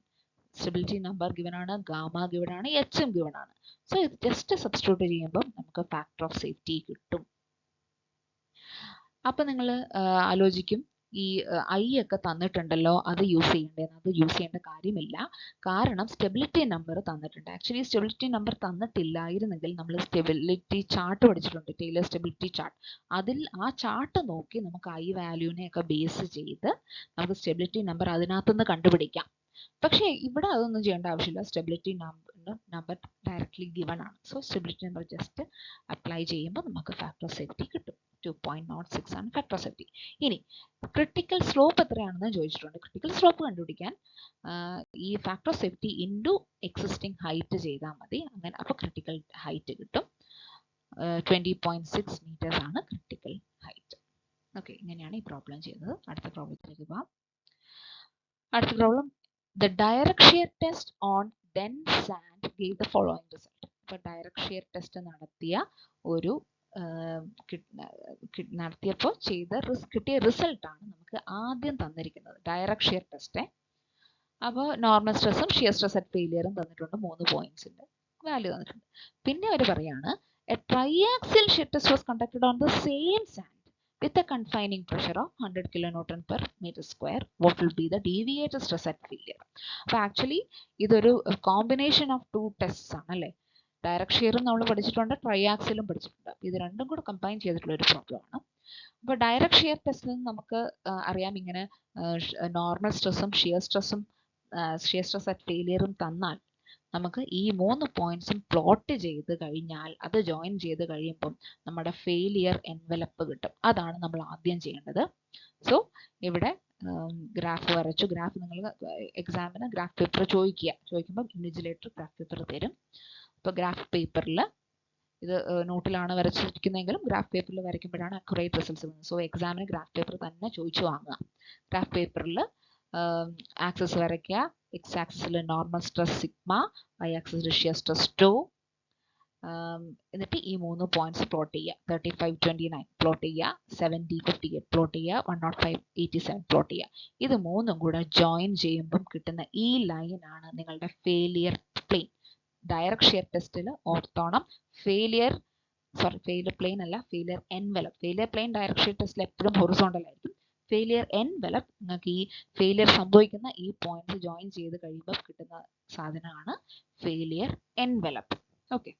[SPEAKER 1] stability number given ആണ്, ഗാമ ഗിവൺ ആണ്, എച്ചും ഗിവൺ ആണ്. സോ ഇത് ജസ്റ്റ് സബ്സ്റ്റിറ്റ്യൂട്ട് ചെയ്യുമ്പോൾ നമുക്ക് ഫാക്ടർ ഓഫ് സേഫ്റ്റി കിട്ടും. അപ്പൊ നിങ്ങൾ ആലോചിക്കും, ഈ ഐ ഒക്കെ തന്നിട്ടുണ്ടല്ലോ, അത് യൂസ് ചെയ്യേണ്ടതെന്ന്. അത് യൂസ് ചെയ്യേണ്ട കാര്യമില്ല, കാരണം സ്റ്റെബിലിറ്റി നമ്പർ തന്നിട്ടുണ്ട്. ആക്ച്വലി സ്റ്റെബിലിറ്റി നമ്പർ തന്നിട്ടില്ലായിരുന്നെങ്കിൽ നമ്മൾ സ്റ്റെബിലിറ്റി ചാർട്ട് പഠിച്ചിട്ടുണ്ട്, ടൈലർ സ്റ്റെബിലിറ്റി ചാർട്ട്. അതിൽ ആ ചാർട്ട് നോക്കി നമുക്ക് ഐ വാല്യൂനെ ഒക്കെ ബേസ് ചെയ്ത് നമുക്ക് സ്റ്റെബിലിറ്റി നമ്പർ അതിനകത്തുനിന്ന് കണ്ടുപിടിക്കാം. പക്ഷേ ഇവിടെ അതൊന്നും ചെയ്യേണ്ട ആവശ്യമില്ല. സ്റ്റെബിലിറ്റി നമ്പർ ഡയറക്ട്ലി ഗിവൺ ആണ്. So stability number just apply ചെയ്യുമ്പോൾ നമുക്ക് ഫാക്ടർ ഓഫ് സേഫ്റ്റി കിട്ടും. 2.06 ആണ് ഫാക്ടർ ഓഫ് സേഫ്റ്റി. ഇനി ക്രിട്ടിക്കൽ സ്ലോപ്പ് എത്രയാണെന്ന് ചോദിച്ചിട്ടുണ്ട്. ക്രിട്ടിക്കൽ സ്ലോപ്പ് കണ്ടുപിടിക്കാൻ ഈ factor of safety into existing height ചെയ്താൽ മതി. അങ്ങനെ അപ്പോൾ ക്രിട്ടിക്കൽ ഹൈറ്റ് കിട്ടും. 20.6 meters ആണ് ക്രിട്ടിക്കൽ ഹൈറ്റ്. ഓക്കെ, ഇങ്ങനെയാണ് ഈ പ്രോബ്ലം ചെയ്യുന്നത്. അടുത്ത പ്രോബ്ലത്തിലേക്ക് പോകാം. അടുത്ത problem, the direct shear test on dense sand gave the following result. അപ്പോൾ ഡയറക്റ്റ് ഷിയർ ടെസ്റ്റ് നടത്തിയപ്പോൾ കിട്ടിയ റിസൾട്ട് ആണ് നമുക്ക് ആദ്യം തന്നിരിക്കുന്നത്. Direct shear test. അപ്പോൾ നോർമൽ സ്ട്രെസ്സും ഷിയർ സ്ട്രെസ് അറ്റ് ഫെയിലിയറും തന്നിട്ടുണ്ട്, 3 പോയിന്റ്സിന്റെ വാല്യൂ തന്നിട്ടുണ്ട്. പിന്നെ അവർ പറയാണ് A triaxial shear test was conducted on the same sand with a confining pressure of 100 kN/m². What will be the deviated stress at failure? അപ്പോൾ actually ഇതൊരു combination of 2 test ആണ് അല്ലേ. Direct ഷിയറും നമ്മൾ പഠിച്ചിട്ടുണ്ട്, ട്രയാക്സിലും പഠിച്ചിട്ടുണ്ട്. ഇത് രണ്ടും കൂടെ കമ്പൈൻ ചെയ്തിട്ടുള്ള ഒരു പ്രോബ്ലം ആണ്. അപ്പോൾ ഡയറക്റ്റ് ഷിയർ ടെസ്റ്റിൽ നിന്ന് നമുക്ക് അറിയാം, ഇങ്ങനെ നോർമൽ സ്ട്രെസ്സും ഷിയർ സ്ട്രെസ് അറ്റ് ഫെയിലിയറും തന്നാൽ നമുക്ക് ഈ 3 പോയിന്റ്സും പ്ലോട്ട് ചെയ്ത് കഴിഞ്ഞാൽ, അത് ജോയിൻ ചെയ്ത് കഴിയുമ്പം നമ്മുടെ ഫെയിലിയർ എൻവലപ്പ് കിട്ടും. അതാണ് നമ്മൾ ആദ്യം ചെയ്യേണ്ടത്. സോ ഇവിടെ ഗ്രാഫ് വരച്ചു. ഗ്രാഫ് നിങ്ങൾ എക്സാമിന് ഗ്രാഫ് പേപ്പർ ചോദിക്കുമ്പോൾ ഇൻവിജിലേറ്റർ ഗ്രാഫ് പേപ്പർ തരും. അപ്പോൾ ഗ്രാഫ് പേപ്പറിൽ ഇത് നോട്ടിലാണ് വരച്ചിരിക്കുന്നതെങ്കിലും ഗ്രാഫ് പേപ്പറിൽ വരയ്ക്കുമ്പോഴാണ് അക്യുറേറ്റ് റിസൾട്ട്സ് വരുന്നത്. സോ എക്സാമിന് ഗ്രാഫ് പേപ്പർ തന്നെ ചോദിച്ചു വാങ്ങുക. ഗ്രാഫ് പേപ്പറിൽ ആക്സിസ് വരയ്ക്കുക. എക്സ് ആക്സിസിൽ നോർമൽ സ്ട്രെസ് സിഗ്മ, വൈ ആക്സിസിൽ ഷിയർ സ്ട്രെസ് ടോ. എന്നിട്ട് ഈ 3 പോയിന്റ്സ് പ്ലോട്ട് ചെയ്യുക. 3529 പ്ലോട്ട് ചെയ്യുക, 7058 പ്ലോട്ട് ചെയ്യുക, 10587 പ്ലോട്ട് ചെയ്യുക. ഇത് 3ഉം കൂടെ ജോയിൻ ചെയ്യുമ്പം കിട്ടുന്ന ഈ ലൈനാണ് നിങ്ങളുടെ ഫെയിലിയർ പ്ലെയിൻ. ഡയറക്റ്റ് ഷിയർ ടെസ്റ്റിൽ ഓർത്തോണം, ഫെയിലിയർ പ്ലെയിൻ അല്ല, failure envelope. Failure plane direct shear ടെസ്റ്റിൽ എപ്പോഴും ഹൊറിസോണ്ടൽ ആയിരിക്കും. ഫെയിലിയർ എൻവലപ്പ് നിങ്ങൾക്ക് ഈ ഫെയിലിയർ സംഭവിക്കുന്ന ഈ പോയിന്റ്സ് ജോയിൻ ചെയ്ത് കഴിയുമ്പോൾ കിട്ടുന്ന സാധനമാണ് failure envelope. Okay,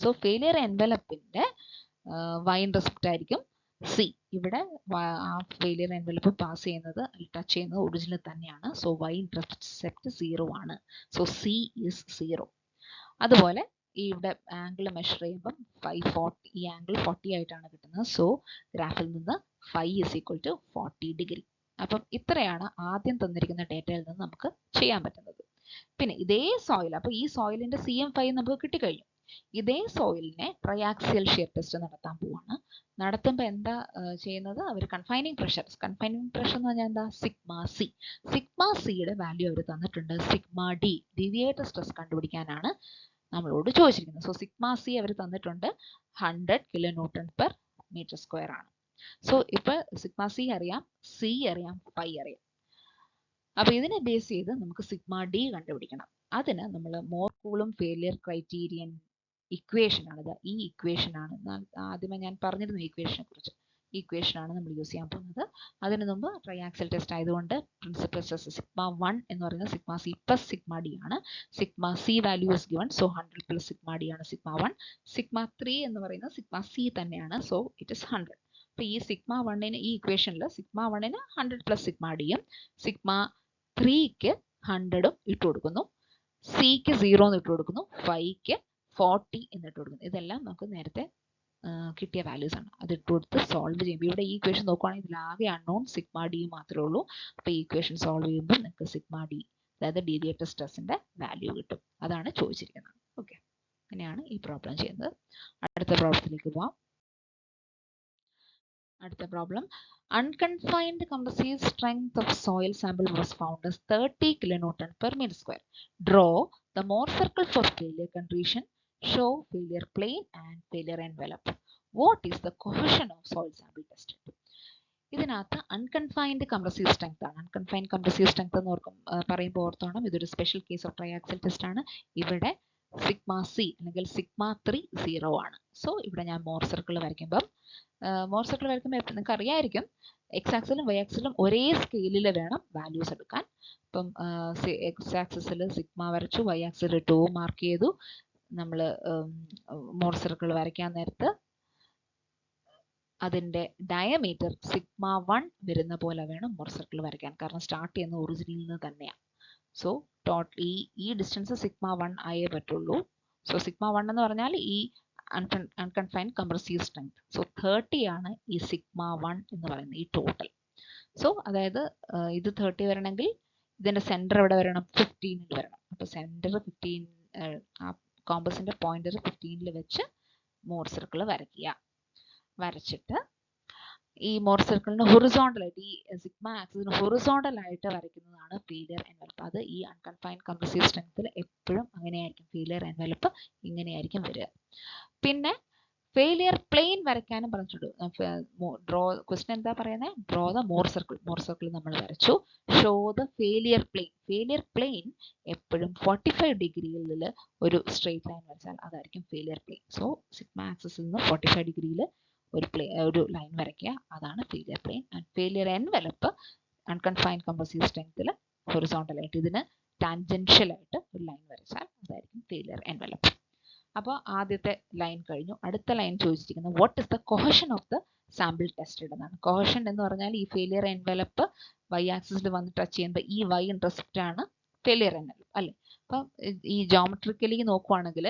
[SPEAKER 1] so failure എൻവലപ്പിന്റെ y ഇന്റർസെപ്റ്റ് ആയിരിക്കും സി. ഇവിടെ ആ ഫെയിലിയർ എൻവലപ്പ് പാസ് ചെയ്യുന്നത്, ടച്ച് ചെയ്യുന്നത് ഒറിജിനൽ തന്നെയാണ്. സോ y ഇന്റർസെപ്റ്റ് 0 ആണ്. So C is 0. അതുപോലെ ഇവിടെ ആംഗിൾ മെഷർ ചെയ്യുമ്പം 540, ഈ ആംഗിൾ 40 ആയിട്ടാണ് കിട്ടുന്നത്. സോ ഗ്രാഫിൽ നിന്ന് phi is equal to 40 degree. അപ്പം ഇത്രയാണ് ആദ്യം തന്നിരിക്കുന്ന ഡേറ്റയിൽ നിന്ന് നമുക്ക് ചെയ്യാൻ പറ്റുന്നത്. പിന്നെ ഇതേ സോയിൽ, അപ്പോൾ ഈ സോയിലിന്റെ CM5 നമുക്ക് കിട്ടിക്കഴിഞ്ഞു. ഇതേ സോയിലിനെ ട്രയാക്സിയൽ ഷിയർ ടെസ്റ്റ് നടത്താൻ പോവാണ്. നടത്തുമ്പോൾ എന്താ ചെയ്യുന്നത്, അവർ കൺഫൈനിങ് പ്രഷർ എന്ന് പറഞ്ഞാൽ എന്താ, സിഗ്മ സിയുടെ വാല്യൂ അവർ തന്നിട്ടുണ്ട്. സിഗ്മ ഡി ഡീവിയേറ്റഡ് സ്ട്രെസ് കണ്ടുപിടിക്കാനാണ് നമ്മളോട് ചോദിച്ചിരിക്കുന്നത്. സോ സിഗ്മ സി അവർ തന്നിട്ടുണ്ട് 100 kN/m² ആണ്. സോ ഇപ്പൊ സിഗ്മ സി അറിയാം, സി അറിയാം, ഫൈ അറിയാം. അപ്പൊ ഇതിനെ ബേസ് ചെയ്ത് നമുക്ക് സിഗ്മ ഡി കണ്ടുപിടിക്കണം. അതിന് നമ്മൾ മോർ കൂളും ഫെയിലിയർ ക്രൈറ്റീരിയൻ ഇക്വേഷൻ ആണ്. ഈ ഇക്വേഷൻ ആണ് ആദ്യമേ ഞാൻ പറഞ്ഞിരുന്നു. ഇക്വേഷനെ കുറിച്ച് ഇക്വേഷൻ ആണ് നമ്മൾ യൂസ് ചെയ്യാൻ പോകുന്നത്. അതിന് മുമ്പ് ട്രയാക്സൽ ടെസ്റ്റ് ആയതുകൊണ്ട് പ്രിൻസിപ്പൽ സ്ട്രെസ് സിഗ്മ 1 എന്ന് പറയുന്നത് sigma C plus sigma D ആണ്. Sigma C value is given, so 100 plus sigma D ആണ് സിഗ്മ 1. സിഗ്മ 3 എന്ന് പറയുന്നത് സിഗ്മ സി തന്നെയാണ്, സോ ഇറ്റ് ഇസ് 100. അപ്പൊ ഈ സിഗ്മ 1ന് ഈ ഇക്വേഷനിൽ സിഗ്മ 1ന് 100 പ്ലസ് സിഗ്മ ഡിയും സിഗ്മ 3ക്ക് 100ഉം ഇട്ട് കൊടുക്കുന്നു, സിക്ക് 0 എന്ന് ഇട്ട് കൊടുക്കുന്നു, ഫൈക്ക് 40 എന്നിട്ട് കൊടുക്കുന്നു. ഇതെല്ലാം നമുക്ക് നേരത്തെ കിട്ടിയ വാല്യൂസ് ആണ്. അത് ഇട്ട് കൊടുത്ത് സോൾവ് ചെയ്യുമ്പോൾ ഇവിടെ ഈ ഇക്വേഷൻ നോക്കുവാണെങ്കിൽ ഇതിലാകെ അൺനോൺ സിഗ്മ ഡി മാത്രമേ ഉള്ളൂ. അപ്പോൾ ഈ ഇക്വേഷൻ സോൾവ് ചെയ്യുമ്പോൾ നിങ്ങൾക്ക് സിഗ്മ ഡി, അതായത് ഡീവിയേറ്റഡ് സ്ട്രെസ്സിന്റെ വാല്യൂ കിട്ടും. അതാണ് ചോദിച്ചിരിക്കുന്നത്. ഓക്കെ, അങ്ങനെയാണ് ഈ പ്രോബ്ലം ചെയ്യുന്നത്. അടുത്ത പ്രോബ്ലത്തിലേക്ക് പോവാം. അടുത്ത problem, unconfined compressive strength of soil sample was found as 30 kilonewton per meter square. Draw the Mohr circle for failure condition. Show failure plane and failure envelope. What is the cohesion of soil sample tested? ഇതിനകത്ത് unconfined compressive strength ആണ്. Unconfined compressive strength എന്ന് പറയുമ്പോൾ ഓർത്തോണം, ഇതൊരു special case of ട്രയാക്സൽ test ആണ്. ഇവിടെ sigma C അല്ലെങ്കിൽ sigma 3 0 ആണ്. സോ ഇവിടെ ഞാൻ മോർ സർക്കിൾ വരയ്ക്കുമ്പോൾ നിങ്ങൾക്ക് അറിയായിരിക്കും എക്സ് ആക്സിലും വൈ ആക്സിലും ഒരേ സ്കെയിലിൽ വേണം വാല്യൂസ് എടുക്കാൻ. ഇപ്പം എക്സ് ആക്സിസിൽ സിഗ്മ വരച്ചു, വൈ ആക്സിൽ 2 മാർക്ക് ചെയ്തു. നമ്മൾ മോർ സർക്കിൾ വരയ്ക്കാൻ നേരത്ത് അതിന്റെ ഡയമീറ്റർ സിഗ്മ 1 വരുന്ന പോലെ വേണം മോർ സർക്കിൾ വരയ്ക്കാൻ, കാരണം സ്റ്റാർട്ട് ചെയ്യുന്ന ഒറിജിനിൽ നിന്ന് തന്നെയാണ്. സോ ടോട്ടൽ ഈ ഡിസ്റ്റൻസ് സിഗ്മ 1 ആയേ പറ്റുള്ളൂ. സോ സിഗ്മ 1 എന്ന് പറഞ്ഞാൽ ഈ അൺകൺഫൈൻഡ് കംപ്രസീവ് സ്ട്രെങ്ത്. സോ 30 ആണ് ഈ സിഗ്മ 1 എന്ന് പറയുന്നത്, ഈ ടോട്ടൽ. സോ അതായത് ഇത് 30 വരണമെങ്കിൽ ഇതിന്റെ സെന്റർ എവിടെ വരണം? 15ൽ വരണം. അപ്പൊ സെന്റർ 15, ആ കോമ്പസിന്റെ പോയിന്റർ 15ൽ വെച്ച് മോർ സർക്കിൾ വരയ്ക്കുക. വരച്ചിട്ട് ഈ മോർ സർക്കിളിന് ഹൊറിസോണ്ടൽ ആയിട്ട്, ഈ സിഗ്മ ആക്സിസിന് ഹൊറിസോണ്ടൽ ആയിട്ട് വരയ്ക്കുന്നതാണ് ഫെയിലിയർ എൻവലപ്പ്. അത് ഈ അൺകൺഫൈൻഡ് കംപ്രസീവ് സ്ട്രെങ്ത്തിൽ എപ്പോഴും അങ്ങനെയായിരിക്കും, ഫെയിലിയർ എൻവലപ്പ് ഇങ്ങനെയായിരിക്കും വരിക. പിന്നെ ഫെയിലിയർ പ്ലെയിൻ വരയ്ക്കാനും പറഞ്ഞിട്ടുണ്ട്. ഡ്രോ ക്വസ്റ്റ്യൻ എന്താ പറയുന്നത്? Draw the Mohr circle. Mohr circle നമ്മൾ വരച്ചു. Show the failure plane. Failure plane എപ്പോഴും 45 ഡിഗ്രിയിൽ ഒരു സ്ട്രെയിറ്റ് ലൈൻ വരച്ചാൽ അതായിരിക്കും ഫെയിലിയർ പ്ലെയിൻ. സോ സിഗ്മ ആക്സിസിൽ നിന്ന് 45 ഡിഗ്രിയിൽ ഒരു ലൈൻ വരയ്ക്കുക, അതാണ് failure plane. And failure envelope unconfined compressive സ്ട്രെങ്ത്തിൽ ഹൊറിസോണ്ടൽ ആയിട്ട് ഇതിന് ടാൻജൻഷ്യൽ ആയിട്ട് ഒരു ലൈൻ വരച്ചാൽ അതായിരിക്കും ഫെയിലിയർ എൻവലപ്പ്. അപ്പോൾ ആദ്യത്തെ ലൈൻ കഴിഞ്ഞു. അടുത്ത ലൈൻ ചോദിച്ചിരിക്കുന്നത് what is the cohesion of the sample tested എന്നാണ്. കൊഹഷൻ എന്ന് പറഞ്ഞാൽ ഈ ഫെയിലിയർ എൻവലപ്പ് വൈ ആക്സിസിൽ വന്ന് ടച്ച് ചെയ്യുമ്പോൾ ഈ വൈ ഇന്റർസെപ്റ്റ് ആണ് ഫെയിലിയർ എൻവലപ്പ് അല്ലേ. അപ്പം ഈ ജോമെട്രിക്കലി നോക്കുവാണെങ്കിൽ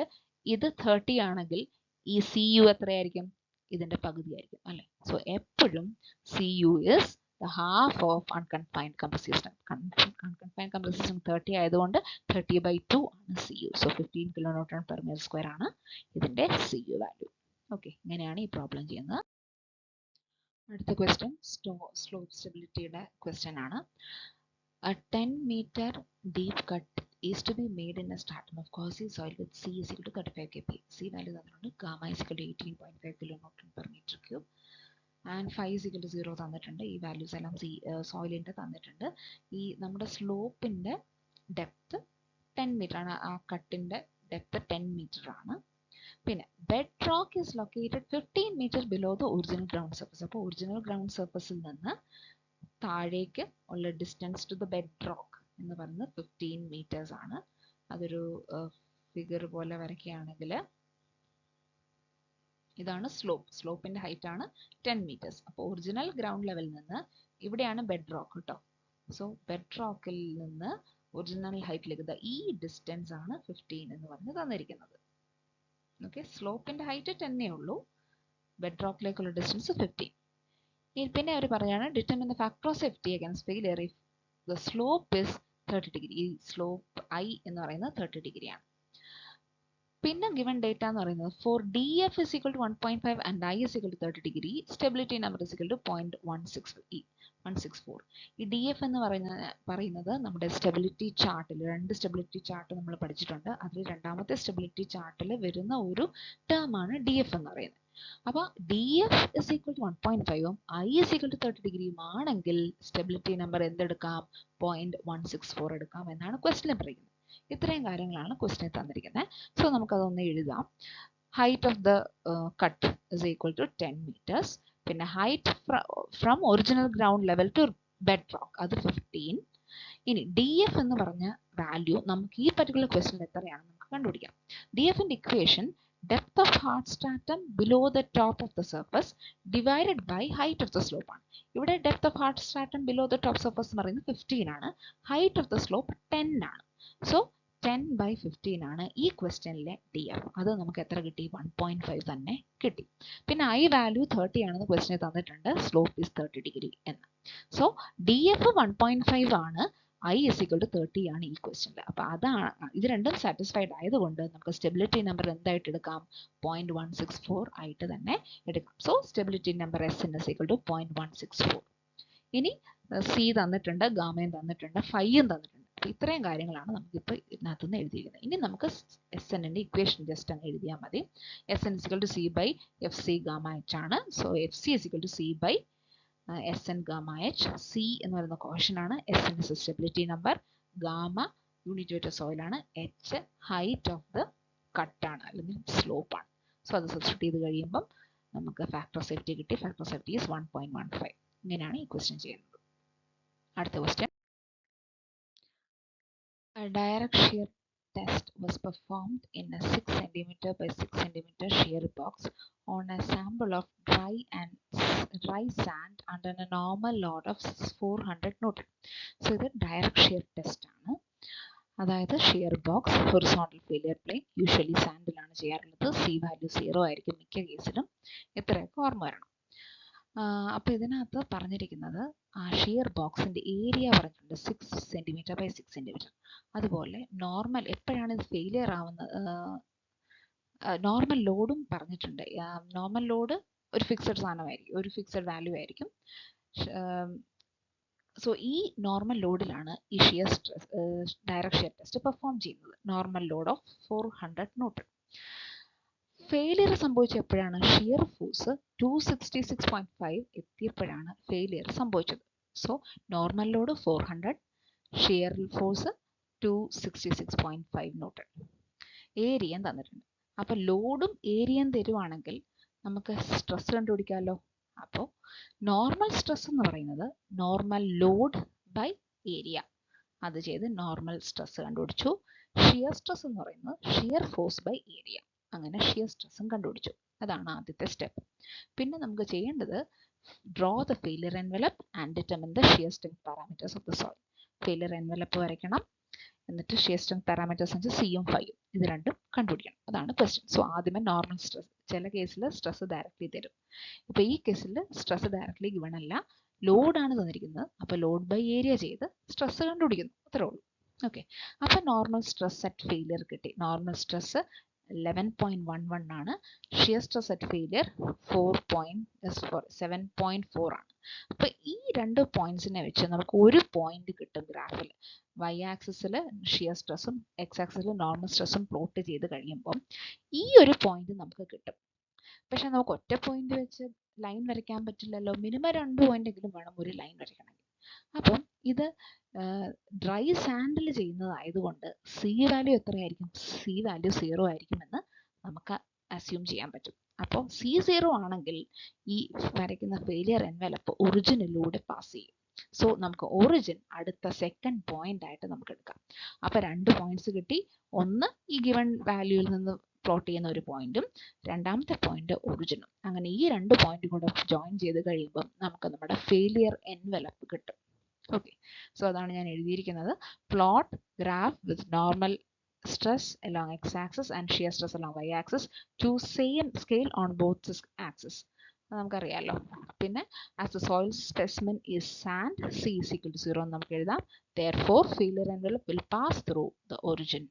[SPEAKER 1] ഇത് 30 ആണെങ്കിൽ ഈ സി യു എത്രയായിരിക്കും? ഇതിന്റെ പകുതി ആയിരിക്കും അല്ലേ. സോ എപ്പോഴും c u is the half of unconfined compressive strength. Unconfined compressive strength 30 ആയതുകൊണ്ട് 30/2 ആണ് CU. So 15 kilonewton per meter square ആണ് ഇതിന്റെ CU വാല്യൂ. ഓക്കെ, ഇങ്ങനെയാണ് ഈ പ്രോബ്ലം ചെയ്യുന്നത്. അടുത്ത ക്വസ്റ്റ്യൻ സ്ലോപ്പ് സ്റ്റെബിലിറ്റിയുടെ ക്വസ്റ്റ്യൻ ആണ്. A 10 meter deep cut is to be made in a stratum of cohesive soil with C is equal to 35 kPa. C value തന്നിട്ടുണ്ട്. Gamma is equal to 18.5 kilonewton per meter cube. And 5 = 0 തന്നിട്ടുണ്ട്. ഈ values എല്ലാം സോയിലിൻ്റെ തന്നിട്ടുണ്ട്. ഈ നമ്മുടെ സ്ലോപ്പിൻ്റെ depth 10 metre ആണ്. ആ കട്ടിൻ്റെ depth 10 metre ആണ്. പിന്നെ bed rock is located 15 metre below the original ground surface. അപ്പോൾ ഒറിജിനൽ ഗ്രൗണ്ട് സർഫസിൽ നിന്ന് താഴേക്ക് ഉള്ള distance to the bed rock എന്ന് പറയുന്നത് 15 മീറ്റേഴ്സ് ആണ്. അതൊരു ഫിഗർ പോലെ വരയ്ക്കുകയാണെങ്കിൽ ഇതാണ് സ്ലോപ്പ്. സ്ലോപ്പിന്റെ ഹൈറ്റ് ആണ് 10 മീറ്റേഴ്സ്. അപ്പോൾ ഒറിജിനൽ ഗ്രൗണ്ട് ലെവലിൽ നിന്ന് ഇവിടെയാണ് ബെഡ് റോക്ക് കേട്ടോ. സോ ബെഡ് റോക്കിൽ നിന്ന് ഒറിജിനൽ ഹൈറ്റിലേക്ക് ഈ ഡിസ്റ്റൻസ് ആണ് 15 എന്ന് പറഞ്ഞ് തന്നിരിക്കുന്നത്. ഓക്കെ, സ്ലോപ്പിന്റെ ഹൈറ്റ് 10 ഉള്ളൂ, ബെഡ് റോക്കിലേക്കുള്ള ഡിസ്റ്റൻസ് 15. പിന്നെ അവർ പറയാണ് determine the factor of safety against failure if the slope is 30 degree. ഈ സ്ലോപ്പ് ഐ എന്ന് പറയുന്നത് 30 ഡിഗ്രിയാണ്. പിന്നെ ഗിവൺ ഡേറ്റ എന്ന് പറയുന്നത് four DF is equal to 1.5 and I is equal to 30 degree, stability number is equal to 0.16. 164. ഈ D F എന്ന് പറയുന്നത് നമ്മുടെ സ്റ്റെബിലിറ്റി ചാർട്ടിൽ 2 സ്റ്റെബിലിറ്റി ചാർട്ട് നമ്മൾ പഠിച്ചിട്ടുണ്ട്. അതിൽ രണ്ടാമത്തെ സ്റ്റെബിലിറ്റി ചാർട്ടിൽ വരുന്ന ഒരു ടേം ആണ് ഡി എഫ് എന്ന് പറയുന്നത്. അപ്പോൾ D F is equal to 1.5ഉം ഐ ഇസ് ഈക്വൽ ടു 30 ഡിഗ്രിയും ആണെങ്കിൽ സ്റ്റെബിലിറ്റി നമ്പർ എന്തെടുക്കാം? 0.164 എടുക്കാം എന്നാണ് ക്വസ്റ്റ്യൻ പറയുന്നത്. ഇത്രയും കാര്യങ്ങളാണ് ക്വസ്റ്റ്യൻ തന്നിരിക്കുന്നത്. സോ നമുക്കതൊന്ന് എഴുതാം. Height of the cut is equal to 10 meters. പിന്നെ height from original ground level to bed rock അത് 15. ഇനി ഡി എഫ് എന്ന് പറഞ്ഞ വാല്യൂ നമുക്ക് ഈ പർട്ടിക്കുലർ ക്വസ്റ്റ്യൻ എത്രയാണെന്ന് നമുക്ക് കണ്ടുപിടിക്കാം. ഡി എഫിന്റെ equation depth of hard stratum below the top of the surface divided by height of the slope ആണ്. ഇവിടെ depth of hard stratum below the top surface എന്ന് പറയുന്നത് 15 ആണ്. ഹൈറ്റ് ഓഫ് ദ സ്ലോപ്പ് 10 ആണ്. സോ 10/15 ആണ് ഈ ക്വസ്റ്റ്യനിലെ D F. അത് നമുക്ക് എത്ര കിട്ടി? 1.5 തന്നെ കിട്ടി. പിന്നെ ഐ വാല്യൂ 30 ആണെന്ന് ക്വസ്റ്റ്യൻ തന്നിട്ടുണ്ട്. സ്ലോപ്പ് ഇസ് 30 ഡിഗ്രി എന്ന്. സോ ഡി എഫ് 1.5 ആണ്, ഐ ഇസ് ഈക്വൽ ടു 30 ആണ് ഈ ക്വസ്റ്റ്യനിൽ. അപ്പൊ അതാണ് ഇത് രണ്ടും സാറ്റിസ്ഫൈഡ് ആയതുകൊണ്ട് നമുക്ക് സ്റ്റെബിലിറ്റി നമ്പർ എന്തായിട്ട് എടുക്കാം? 0.164 ആയിട്ട് തന്നെ എടുക്കാം. So stability number S is equal to 0.164. ഇനി സി തന്നിട്ടുണ്ട്, ഗാമയും തന്നിട്ടുണ്ട്, ഫൈയും തന്നിട്ടുണ്ട്. ഇത്രയും കാര്യങ്ങളാണ് നമുക്കിപ്പോൾ ഇതിനകത്തുനിന്ന് എഴുതിയിരിക്കുന്നത്. ഇനി നമുക്ക് എസ് എന്നിന്റെ ഇക്വേഷൻ ജസ്റ്റ് അങ്ങ് എഴുതിയാൽ മതി. S N is equal to C by F C gamma H ആണ്. So F C is equal to C by S N gamma H. C എന്ന് പറയുന്ന കോഷൻ ആണ്, S N is stability number, gamma unit vector soil ആണ്, H height of the കട്ടാണ് അല്ലെങ്കിൽ slope ആണ്. So അത് substitute ചെയ്ത് കഴിയുമ്പം നമുക്ക് ഫാക്ടർ ഓഫ് സേഫ്റ്റി കിട്ടി. Factor of safety is 1.15. ഇങ്ങനെയാണ് ഈ ക്വസ്റ്റ്യൻ ചെയ്യുന്നത്. അടുത്ത question. A direct shear test was performed in a 6 cm by 6 cm shear box on a sample of dry sand under a normal load of 400 Newton. So ഇത് direct shear test ആണ്. അതായത് shear box, horizontal failure plane, usually സാൻഡിലാണ് ചെയ്യാറുള്ളത്. C value 0 ആയിരിക്കും മിക്ക കേസിലും. ഇത്രയൊക്കെ ഓർമ്മ വരണം. അപ്പോൾ ഇതിനകത്ത് പറഞ്ഞിരിക്കുന്നത് ആ ഷിയർ ബോക്സിന്റെ ഏരിയ പറഞ്ഞിട്ടുണ്ട് 6 cm by 6 cm. അതുപോലെ നോർമൽ എപ്പോഴാണ് ഇത് ഫെയിലിയർ ആവുന്നത്, നോർമൽ ലോഡും പറഞ്ഞിട്ടുണ്ട്. നോർമൽ ലോഡ് ഒരു ഫിക്സഡ് സാധനമായിരിക്കും, ഒരു ഫിക്സഡ് വാല്യൂ ആയിരിക്കും. സോ ഈ നോർമൽ ലോഡിലാണ് ഈ shear direct shear test perform ചെയ്യുന്നത്. Normal load of 400 Newton. Failure സംഭവിച്ച എപ്പോഴാണ്? ഷിയർ ഫോഴ്സ് 266.5 എത്തിയപ്പോഴാണ് ഫെയിലിയർ സംഭവിച്ചത്. So normal load 400, shear force 266.5 Newton. ഏരിയയും തന്നിട്ടുണ്ട്. അപ്പൊ ലോഡും ഏരിയയും തരുവാണെങ്കിൽ നമുക്ക് സ്ട്രെസ് കണ്ടുപിടിക്കാമല്ലോ. അപ്പോൾ നോർമൽ സ്ട്രെസ് എന്ന് പറയുന്നത് നോർമൽ ലോഡ് ബൈ ഏരിയ. അത് ചെയ്ത് നോർമൽ സ്ട്രെസ് കണ്ടുപിടിച്ചു. ഷിയർ സ്ട്രെസ് എന്ന് പറയുന്നത് ഷിയർ ഫോഴ്സ് ബൈ ഏരിയ. അങ്ങനെ ഷിയർ സ്ട്രെസ്സും കണ്ടുപിടിച്ചു. അതാണ് ആദ്യത്തെ സ്റ്റെപ്പ്. പിന്നെ നമുക്ക് ചെയ്യേണ്ടത് draw the failure envelope and determine the shear strength parameters of the soil. Failure envelope വരയ്ക്കണം, എന്നിട്ട് ഷിയർ സ്ട്രെങ്ത് പാരാമീറ്റേഴ്സ് എന്ന് വെച്ചാൽ സിയും ഫൈയും ഇത് രണ്ടും കണ്ടുപിടിക്കണം. അതാണ് ക്വസ്റ്റ്യൻ. സോ ആദ്യമേ നോർമൽ സ്ട്രെസ്, ചില കേസിൽ സ്ട്രെസ് ഡയറക്റ്റ്ലി തരും. ഇപ്പൊ ഈ കേസിൽ സ്ട്രെസ് ഡയറക്റ്റ്ലി ഗിവൺ അല്ല, ലോഡാണ് തന്നിരിക്കുന്നത്. അപ്പൊ ലോഡ് ബൈ ഏരിയ ചെയ്ത് സ്ട്രെസ് കണ്ടുപിടിക്കുന്നു, അത്രേ ഉള്ളൂ. ഓക്കെ, അപ്പൊ നോർമൽ സ്ട്രെസ് അറ്റ് ഫെയിലിയർ കിട്ടി. നോർമൽ സ്ട്രെസ് 11.11 ആണ്. ഷിയർ സ്ട്രെസ് അറ്റ് ഫെയിലിയർ 7.4 ആണ്. അപ്പൊ ഈ രണ്ട് പോയിന്റ്സിനെ വെച്ച് നമുക്ക് ഒരു പോയിന്റ് കിട്ടും ഗ്രാഫിൽ. വൈ ആക്സിസിൽ ഷിയർ സ്ട്രെസ്സും എക്സ് ആക്സിസിൽ നോർമൽ സ്ട്രെസ്സും പ്ലോട്ട് ചെയ്ത് കഴിയുമ്പോൾ ഈ ഒരു പോയിന്റ് നമുക്ക് കിട്ടും. പക്ഷെ നമുക്ക് ഒറ്റ പോയിന്റ് വെച്ച് ലൈൻ വരയ്ക്കാൻ പറ്റില്ലല്ലോ. മിനിമം 2 പോയിന്റ് എങ്കിലും വേണം ഒരു ലൈൻ വരയ്ക്കണമെങ്കിൽ. അപ്പം ഇത് ഡ്രൈ സാൻഡിൽ ചെയ്യുന്നതായതുകൊണ്ട് സി വാല്യൂ എത്രയായിരിക്കും? സി വാല്യൂ 0 ആയിരിക്കുമെന്ന് നമുക്ക് അസ്യൂം ചെയ്യാൻ പറ്റും. അപ്പോൾ സി 0 ആണെങ്കിൽ ഈ വരയ്ക്കുന്ന ഫെയിലിയർ എൻവലപ്പ് ഒറിജിനിലൂടെ പാസ് ചെയ്യും. സോ നമുക്ക് ഒറിജിൻ അടുത്ത സെക്കൻഡ് പോയിന്റ് ആയിട്ട് നമുക്ക് എടുക്കാം. അപ്പൊ 2 പോയിന്റ്സ് കിട്ടി. ഒന്ന് ഈ ഗിവൺ വാല്യൂവിൽ നിന്ന് പ്ലോട്ട് ചെയ്യുന്ന ഒരു പോയിന്റും രണ്ടാമത്തെ പോയിന്റ് ഒറിജിനും. അങ്ങനെ ഈ 2 പോയിന്റ് കൂടെ ജോയിൻ ചെയ്ത് കഴിയുമ്പോൾ നമുക്ക് നമ്മുടെ ഫെയിലിയർ എൻവലപ്പ് കിട്ടും. ഓക്കെ, സോ അതാണ് ഞാൻ എഴുതിയിരിക്കുന്നത്. Plot graph with normal stress along x-axis and shear stress along y-axis to same scale on both axes. നമുക്കറിയാലോ. പിന്നെ as the soil specimen is sand, c is equal to 0 നമുക്ക് എഴുതാം. Therefore failure envelope will pass through the origin.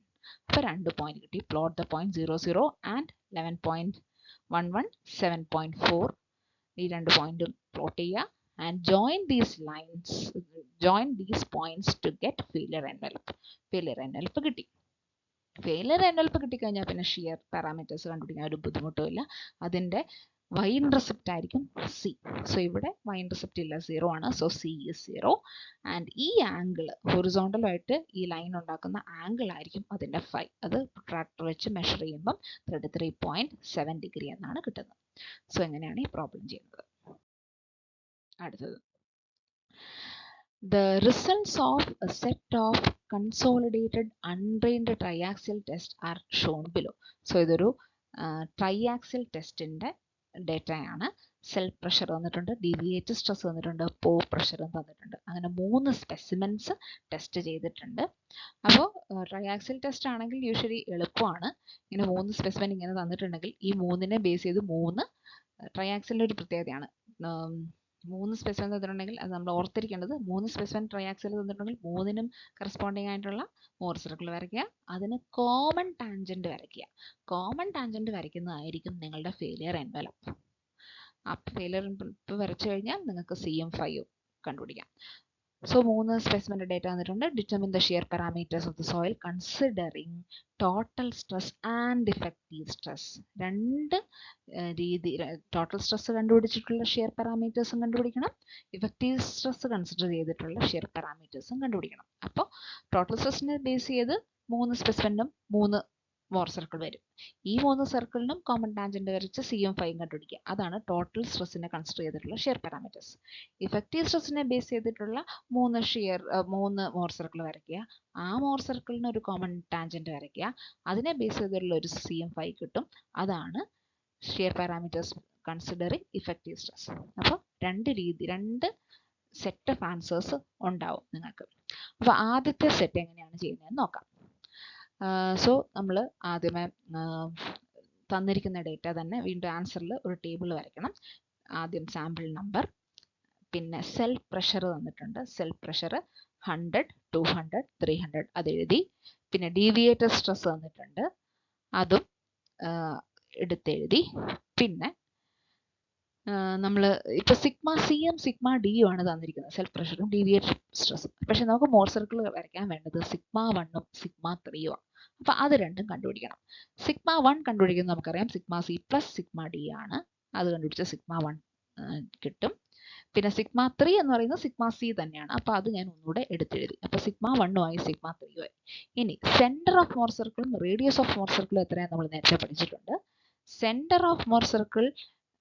[SPEAKER 1] അപ്പോൾ 2 point കിട്ടി. Plot the point 0, 0 and 11.11, 7.4. ഈ 2 പോയിന്റും plot ചെയ്യുക. and join these points to get failure envelope. Failure envelope കിട്ടി. Failure envelope കിട്ടിക്കഴിഞ്ഞാൽ പിന്നെ ഷിയർ പാരാമീറ്റേഴ്സ് കണ്ടുപിടിക്കാൻ ഒരു ബുദ്ധിമുട്ടുമില്ല. അതിൻ്റെ y intercept ആയിരിക്കും c. സോ ഇവിടെ y intercept ഇല്ല, 0 ആണ്. So c is 0. ആൻഡ് ഈ ആംഗിൾ ഹൊറിസോണ്ടലായിട്ട് ഈ ലൈൻ ഉണ്ടാക്കുന്ന ആംഗിൾ ആയിരിക്കും അതിൻ്റെ phi. അത് പ്രൊട്രാക്ടർ വെച്ച് മെഷർ ചെയ്യുമ്പം 33.7 ഡിഗ്രി എന്നാണ് കിട്ടുന്നത്. സോ എങ്ങനെയാണ് ഈ പ്രോബ്ലം ചെയ്യുന്നത്? അടുത്തത്, the results of a set of consolidated undrained triaxial tests are shown below. So ഇതൊരു ട്രൈയാക്സിയൽ ടെസ്റ്റിൻ്റെ ഡേറ്റയാണ്. സെൽഫ് പ്രഷർ തന്നിട്ടുണ്ട്, ഡീവിയേറ്റഡ് സ്ട്രെസ് തന്നിട്ടുണ്ട്, പോ പ്രഷറും തന്നിട്ടുണ്ട്. അങ്ങനെ 3 സ്പെസിമെൻസ് ടെസ്റ്റ് ചെയ്തിട്ടുണ്ട്. അപ്പോൾ ട്രൈയാക്സിയൽ ടെസ്റ്റ് ആണെങ്കിൽ യൂഷ്വലി എളുപ്പമാണ്. ഇങ്ങനെ 3 സ്പെസിമെൻ ഇങ്ങനെ തന്നിട്ടുണ്ടെങ്കിൽ ഈ 3നെ ബേസ് ചെയ്ത് 3 ട്രൈയാക്സിയലിൻ്റെ ഒരു പ്രത്യേകതയാണ്. 3 സ്പെസിമെൻ തന്നിട്ടുണ്ടെങ്കിൽ അത് നമ്മൾ ഓർത്തിരിക്കേണ്ടത്, 3 സ്പെസിമെൻ ട്രൈയാക്സിയൽ തന്നിട്ടുണ്ടെങ്കിൽ 3നും കറസ്പോണ്ടിങ് ആയിട്ടുള്ള മോർ സർക്കിൾ വരയ്ക്കുക. അതിന് കോമൺ ടാൻജന്റ് വരയ്ക്കുക. കോമൺ ടാൻജന്റ് വരയ്ക്കുന്നതായിരിക്കും നിങ്ങളുടെ ഫെയിലിയർ എൻവലപ്പ്. അപ്പോൾ ഫെയിലിയർ എൻവലപ്പ് വരച്ചു കഴിഞ്ഞാൽ നിങ്ങൾക്ക് സിയും ഫൈയും കണ്ടുപിടിക്കാം. സോ 3 സ്പെസിമെൻ്റെ ഡേറ്റ തന്നിട്ടുണ്ട്. Determine the shear parameters of the soil considering total stress and effective stress. 2 രീതി, ടോട്ടൽ സ്ട്രെസ് കണ്ടുപിടിച്ചിട്ടുള്ള ഷിയർ പാരാമീറ്റേഴ്സും കണ്ടുപിടിക്കണം, ഇഫക്റ്റീവ് സ്ട്രെസ് കൺസിഡർ ചെയ്തിട്ടുള്ള ഷിയർ പാരാമീറ്റേഴ്സും കണ്ടുപിടിക്കണം. അപ്പോൾ ടോട്ടൽ സ്ട്രെസ്സിനെ ബേസ് ചെയ്ത് 3 സ്പെസിമെനും 3 മോർ സർക്കിൾ വരും. ഈ 3 സർക്കിളിനും കോമൺ ടാൻജന്റ് വരച്ച് സിയും ഫൈയും കണ്ടുപിടിക്കുക. അതാണ് ടോട്ടൽ സ്ട്രെസ്സിനെ കൺസിഡർ ചെയ്തിട്ടുള്ള ഷിയർ പാരാമീറ്റേഴ്സ്. ഇഫക്റ്റീവ് സ്ട്രെസ്സിനെ ബേസ് ചെയ്തിട്ടുള്ള 3 മോർ സർക്കിൾ വരയ്ക്കുക. ആ മോർ സർക്കിളിന് ഒരു കോമൺ ടാൻജന്റ് വരയ്ക്കുക. അതിനെ ബേസ് ചെയ്തിട്ടുള്ള ഒരു സിയും ഫൈ കിട്ടും. അതാണ് shear parameters considering effective stress. അപ്പോൾ 2 സെറ്റ് ഓഫ് ആൻസേഴ്സ് ഉണ്ടാവും നിങ്ങൾക്ക്. അപ്പോൾ ആദ്യത്തെ സെറ്റ് എങ്ങനെയാണ് ചെയ്യുന്നതെന്ന് നോക്കാം. സോ നമ്മൾ ആദ്യമേ തന്നിരിക്കുന്ന ഡേറ്റ തന്നെ വീണ്ടും ആൻസറിൽ ഒരു ടേബിൾ വരയ്ക്കണം. ആദ്യം സാമ്പിൾ നമ്പർ, പിന്നെ സെൽഫ് പ്രഷർ തന്നിട്ടുണ്ട്. സെൽഫ് പ്രഷർ 100, 200, 300 അത് എഴുതി. പിന്നെ ഡീവിയേറ്റഡ് സ്ട്രെസ് തന്നിട്ടുണ്ട്, അതും എടുത്തെഴുതി. പിന്നെ നമ്മൾ ഇപ്പോൾ സിഗ്മ സിയും സിഗ്മ ഡിയും ആണ് തന്നിരിക്കുന്നത്, സെൽഫ് പ്രഷറും ഡീവിയേറ്റഡ് സ്ട്രെസ്സും. പക്ഷെ നമുക്ക് മോർ സർക്കിൾ വരയ്ക്കാൻ വേണ്ടത് സിഗ്മ 1ഉം സിഗ്മ 3ഉം ആണ്. അപ്പോൾ അത് രണ്ടും കണ്ടുപിടിക്കണം. സിഗ്മ 1 കണ്ടുപിടിക്കുന്നത് നമുക്കറിയാം sigma C plus sigma D ആണ്. അത് കണ്ടുപിടിച്ച സിഗ്മ 1 കിട്ടും. പിന്നെ സിഗ്മ 3 എന്ന് പറയുന്നത് സിഗ്മ സി തന്നെയാണ്. അപ്പോൾ അത് ഞാൻ ഒന്നുകൂടെ എടുത്തെഴുതി. അപ്പോൾ സിഗ്മ 1ഉമായി സിഗ്മ 3ഉമായി. ഇനി സെന്റർ ഓഫ് മോർ സർക്കിളും റേഡിയസ് ഓഫ് മോർ സർക്കിളും എത്രയാണ് നമ്മൾ നേരത്തെ പഠിച്ചിട്ടുണ്ട്. Centre of Mohr circle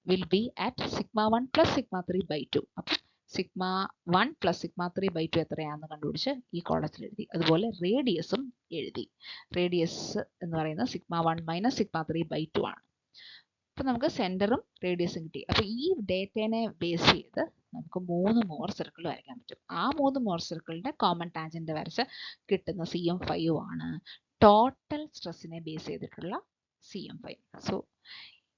[SPEAKER 1] will be at sigma 1 plus sigma 3 by 2. അപ്പോൾ sigma 1 plus sigma 3 by 2 എത്രയാണെന്ന് കണ്ടുപിടിച്ച് ഈ കോളത്തിൽ എഴുതി. അതുപോലെ റേഡിയസും എഴുതി. റേഡിയസ് എന്ന് പറയുന്നത് sigma 1 minus sigma 3 by 2 ആണ്. അപ്പോൾ നമുക്ക് സെന്ററും റേഡിയസും കിട്ടി. അപ്പോൾ ഈ ഡേറ്റനെ ബേസ് ചെയ്ത് നമുക്ക് 3 മോർ സർക്കിൾ വരയ്ക്കാൻ പറ്റും. ആ 3 മോർ സർക്കിളിന്റെ കോമൺ ടാൻജന്റ് വരച്ച് കിട്ടുന്ന സിയും ഫൈയും ആണ് ടോട്ടൽ സ്ട്രെസ്സിനെ ബേസ് ചെയ്തിട്ടുള്ള സിയും ഫൈ. സോ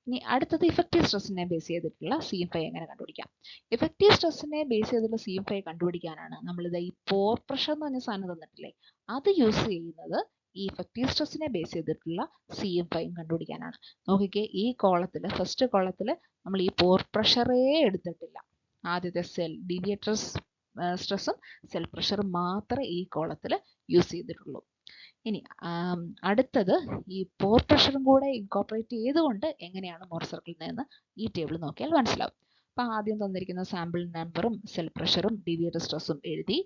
[SPEAKER 1] ഇനി അടുത്തത് ഇഫക്റ്റീവ് സ്ട്രെസ്സിനെ ബേസ് ചെയ്തിട്ടുള്ള സിയും ഫൈ എങ്ങനെ കണ്ടുപിടിക്കാം. ഇഫക്റ്റീവ് സ്ട്രെസ്സിനെ ബേസ് ചെയ്തിട്ടുള്ള സിയും ഫൈ കണ്ടുപിടിക്കാനാണ് നമ്മളിത് ഈ പോർ പ്രഷർ എന്ന് പറഞ്ഞ സാധനം തന്നിട്ടില്ലേ, അത് യൂസ് ചെയ്യുന്നത് ഈ ഇഫക്റ്റീവ് സ്ട്രെസ്സിനെ ബേസ് ചെയ്തിട്ടുള്ള സിയും ഫൈയും കണ്ടുപിടിക്കാനാണ്. നോക്കിക്കേ, ഈ കോളത്തിൽ ഫസ്റ്റ് കോളത്തിൽ നമ്മൾ ഈ പോർ പ്രഷറേ എടുത്തിട്ടില്ല. ആദ്യത്തെ ഡീവിയേറ്റഡ് സ്ട്രെസ്സും സെൽഫ് പ്രഷറും മാത്രമേ ഈ കോളത്തിൽ യൂസ് ചെയ്തിട്ടുള്ളൂ. ഇനി അടുത്തത് ഈ പോർ പ്രഷറും കൂടെ ഇൻകോർപ്പറേറ്റ് ചെയ്തുകൊണ്ട് എങ്ങനെയാണ് മോർ സർക്കിളിൽ നിന്ന് ഈ ടേബിൾ നോക്കിയാൽ മനസ്സിലാവും. അപ്പോൾ ആദ്യം തന്നിരിക്കുന്ന സാമ്പിൾ നമ്പറും സെൽഫ് പ്രഷറും ഡീവിയേറ്റഡ് സ്ട്രെസ്സും എഴുതി,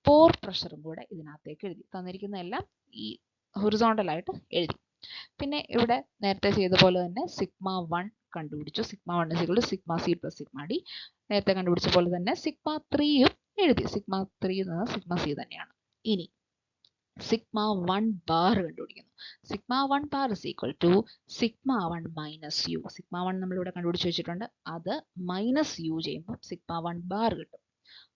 [SPEAKER 1] പോർ പ്രഷറും കൂടെ ഇതിനകത്തേക്ക് എഴുതി. തന്നിരിക്കുന്ന എല്ലാം ഈ ഹൊറിസോണ്ടലായിട്ട് എഴുതി. പിന്നെ ഇവിടെ നേരത്തെ ചെയ്ത പോലെ തന്നെ സിഗ്മ 1 കണ്ടുപിടിച്ചു. Sigma 1 = sigma C plus sigma D. നേരത്തെ കണ്ടുപിടിച്ച പോലെ തന്നെ സിഗ്മ 3യും എഴുതി. സിഗ്മ 3 എന്നത് സിഗ്മ സി തന്നെയാണ്. ഇനി സിഗ്മ 1 ബാർ കണ്ടുപിടിക്കുന്നു. Sigma 1 bar = sigma 1 minus u. Sigma 1 നമ്മളിവിടെ കണ്ടുപിടിച്ച് വെച്ചിട്ടുണ്ട്. അത് മൈനസ് യു ചെയ്യുമ്പോൾ സിഗ്മ 1 ബാർ കിട്ടും.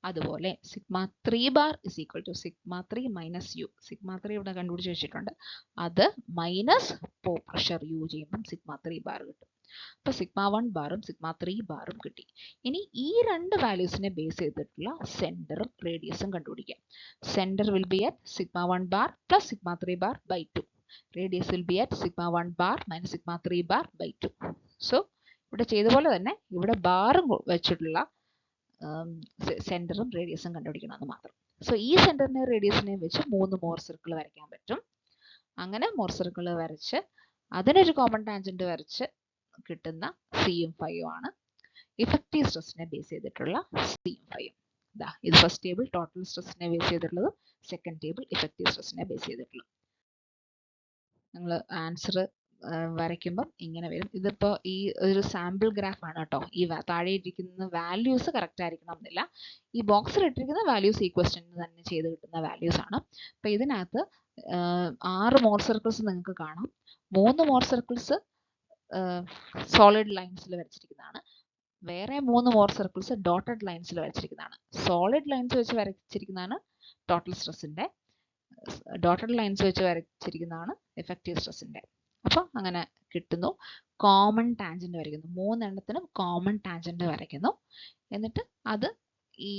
[SPEAKER 1] അതുപോലെ sigma 3 bar = sigma 3 minus u. Sigma 3 ഇവിടെ കണ്ടുപിടിച്ച് വെച്ചിട്ടുണ്ട്. അത് മൈനസ് പോ പ്രഷർ യു ചെയ്യുമ്പോൾ സിഗ്മ 3 ബാർ കിട്ടും. അപ്പോൾ സിഗ്മ 1 ബാറും സിഗ്മ 3 ബാറും കിട്ടി. ഇനി ഈ 2 വാല്യൂസിനെ ബേസ് ചെയ്തിട്ടുള്ള സെന്ററും റേഡിയസും കണ്ടുപിടിക്കാം. Centre will be at sigma 1 bar plus sigma 3 bar by 2. Radius will be at sigma 1 bar minus sigma 3 bar by 2. So ഇവിടെ ചെയ്ത പോലെ തന്നെ ഇവിടെ ബാറും വെച്ചിട്ടുള്ള സെൻറ്ററും റേഡിയസും കണ്ടുപിടിക്കണമെന്ന് മാത്രം. സോ ഈ സെൻറ്ററിനെയും റേഡിയസിനെയും വെച്ച് 3 മോർ സർക്കിൾ വരയ്ക്കാൻ പറ്റും. അങ്ങനെ മോർ സർക്കിൾ വരച്ച് അതിനൊരു കോമൺ ടാൻജന്റ് വരച്ച് കിട്ടുന്ന സിയും ഫൈയും ആണ് ഇഫക്റ്റീവ് സ്ട്രെസ്സിനെ ബേസ് ചെയ്തിട്ടുള്ള സിയും ഫൈയും. ഇത് ഫസ്റ്റ് ടേബിൾ ടോട്ടൽ സ്ട്രെസ്സിനെ ബേസ് ചെയ്തിട്ടുള്ളതും സെക്കൻഡ് ടേബിൾ ഇഫക്റ്റീവ് സ്ട്രെസ്സിനെ ബേസ് ചെയ്തിട്ടുള്ളതും. നിങ്ങൾ ആൻസർ വരയ്ക്കുമ്പം ഇങ്ങനെ വരും. ഇതിപ്പോൾ ഈ ഒരു സാമ്പിൾ ഗ്രാഫ് ആണ് കേട്ടോ. ഈ താഴെ ഇട്ടിരിക്കുന്ന വാല്യൂസ് കറക്റ്റ് ആയിരിക്കണം എന്നില്ല. ഈ ബോക്സിൽ ഇട്ടിരിക്കുന്ന വാല്യൂസ് ഈ ക്വസ്റ്റ്യനിൽ തന്നെ ചെയ്ത് കിട്ടുന്ന വാല്യൂസ് ആണ്. അപ്പോൾ ഇതിനകത്ത് 6 മോർ സർക്കിൾസ് നിങ്ങൾക്ക് കാണാം. 3 മോർ സർക്കിൾസ് സോളിഡ് ലൈൻസിൽ വരച്ചിരിക്കുന്നതാണ്. വേറെ 3 മോർ സർക്കിൾസ് ഡോട്ടഡ് ലൈൻസിൽ വരച്ചിരിക്കുന്നതാണ്. സോളിഡ് ലൈൻസ് വെച്ച് വരച്ചിരിക്കുന്നതാണ് ടോട്ടൽ സ്ട്രെസ്സിന്റെ, ഡോട്ടഡ് ലൈൻസ് വെച്ച് വരച്ചിരിക്കുന്നതാണ് എഫക്റ്റീവ് സ്ട്രെസ്സിന്റെ. അപ്പോൾ അങ്ങനെ കിട്ടുന്നു. കോമൺ ടാൻജന്റ് വരയ്ക്കുന്നു. 3 എണ്ണത്തിനും കോമൺ ടാൻജന്റ് വരയ്ക്കുന്നു. എന്നിട്ട് അത് ഈ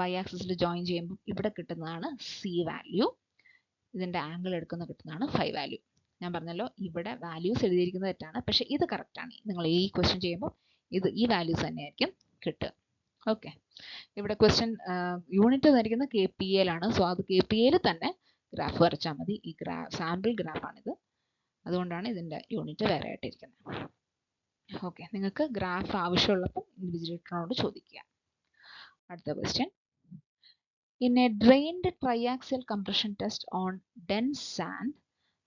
[SPEAKER 1] y ആക്സിസിൽ ജോയിൻ ചെയ്യുമ്പോൾ ഇവിടെ കിട്ടുന്നതാണ് സി വാല്യൂ. ഇതിന്റെ ആംഗിൾ എടുക്കുന്ന കിട്ടുന്നതാണ് ഫൈ വാല്യൂ. ഞാൻ പറഞ്ഞല്ലോ ഇവിടെ വാല്യൂസ് എഴുതിയിരിക്കുന്നത് തെറ്റാണ്, പക്ഷെ ഇത് കറക്റ്റ് ആണ്. നിങ്ങൾ ഈ ക്വസ്റ്റ്യൻ ചെയ്യുമ്പോൾ ഈ വാല്യൂസ് തന്നെയായിരിക്കും കിട്ടുക. ഓക്കെ, ഇവിടെ ക്വസ്റ്റ്യൻ യൂണിറ്റ് തന്നിരിക്കുന്നത് KPA യിലാണ്. സോ അത് KPA യിൽ തന്നെ ഗ്രാഫ് വരച്ചാൽ മതി. ഈ സാമ്പിൾ ഗ്രാഫാണിത്, അതുകൊണ്ടാണ് ഇതിന്റെ യൂണിറ്റ് വേറെ ആയിട്ടിരിക്കുന്നത്. ഓക്കെ, നിങ്ങൾക്ക് ഗ്രാഫ് ആവശ്യമുള്ളപ്പോൾ ഇൻവിജിലേറ്ററിനോട് ചോദിക്കുക. അടുത്ത question. In a drained triaxial compression test on dense sand,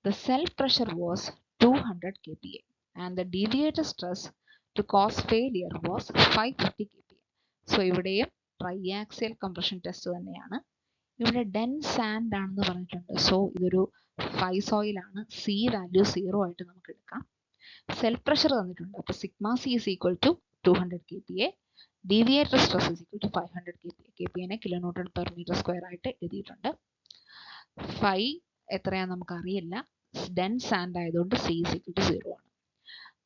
[SPEAKER 1] the self pressure was 200 kPa and the deviated stress to cause failure was 550 kPa. So ഇവിടെയും ട്രൈയാക്സിയൽ കംപ്രഷൻ ടെസ്റ്റ് തന്നെയാണ്. ഇവിടെ ഡെൻസ് സാൻഡ് ആണെന്ന് പറഞ്ഞിട്ടുണ്ട്. So ഇതൊരു phi soil ആണ്. C value 0 ആയിട്ട് നമുക്ക് എടുക്കാം. സെൽഫ് പ്രഷർ തന്നിട്ടുണ്ട്. അപ്പോൾ sigma C is equal to 200 kPa. Deviator stress is equal to 500 kPa. kPa kilonewton per metre square ആയിട്ട് എഴുതിയിട്ടുണ്ട്. ഫൈ എത്രയാണെന്ന് നമുക്ക് അറിയില്ല. ഡെൻസ് സാൻഡ് ആയതുകൊണ്ട് സി ഈസ് ഈക്വൽ ടു 0 ആണ്.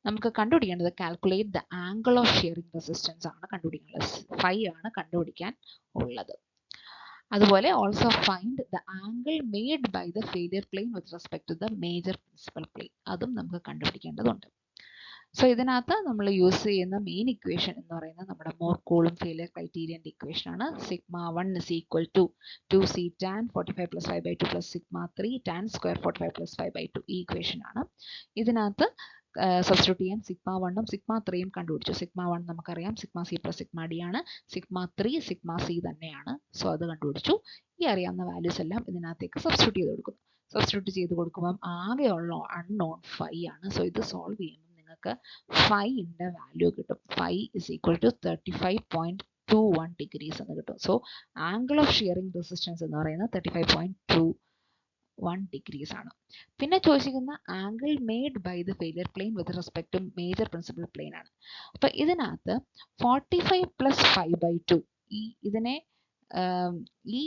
[SPEAKER 1] നമുക്ക് കണ്ടുപിടിക്കേണ്ടത് calculate the angle of shearing resistance ആണ് കണ്ടുപിടിക്കേണ്ടത്. ഫൈ ആണ് കണ്ടുപിടിക്കാൻ ഉള്ളത്. അതുപോലെ also find the angle made by the failure plane with respect to the major principal plane. അതും നമുക്ക് കണ്ടുപിടിക്കേണ്ടതുണ്ട്. സോ ഇതിനകത്ത് നമ്മൾ യൂസ് ചെയ്യുന്ന മെയിൻ ഇക്വേഷൻ എന്ന് പറയുന്നത് നമ്മുടെ മോർ കൂളും ഫെയിലിയർ ക്രൈറ്റീരിയൻ്റെ ഇക്വേഷൻ ആണ്. Sigma 1 is equal to 2c tan 45 plus 5/2 plus sigma 3 tan square 45 plus 5/2. ഈ ഇക്വേഷൻ ആണ്. ഇതിനകത്ത് സബ്സ്റ്റിറ്റ്യൂട്ട് ചെയ്യാൻ സിഗ്മ 1ഉം സിഗ്മ 3യും കണ്ടുപിടിച്ചു. സിഗ്മ 1 നമുക്കറിയാം sigma C plus sigma D ആണ്. സിഗ്മ 3 സിഗ്മ സി തന്നെയാണ്. സോ അത് കണ്ടുപിടിച്ചു. ഈ അറിയാവുന്ന വാല്യൂസ് എല്ലാം ഇതിനകത്തേക്ക് സബ്സ്റ്റിറ്റ്യൂട്ട് ചെയ്ത് കൊടുക്കുന്നു. സബ്സ്റ്റിറ്റ്യൂട്ട് ചെയ്ത് കൊടുക്കുമ്പം ആകെയുള്ള അൺനോൺ ഫൈ ആണ്. സോ ഇത് സോൾവ് ചെയ്യുമ്പോൾ നിങ്ങൾക്ക് ഫൈൻ്റെ വാല്യൂ കിട്ടും. Phi is equal to 35.21 degrees എന്ന് കിട്ടും. So angle of shearing resistance എന്ന് പറയുന്നത് 35.21 ഡിഗ്രീസ് ആണ്. പിന്നെ ചോദിച്ചിരിക്കുന്ന angle made by the failure plane with respect to major principal plane ആണ്. അപ്പൊ ഇതിനകത്ത് 45 പ്ലസ് 5/2 ഇതിനെ ഈ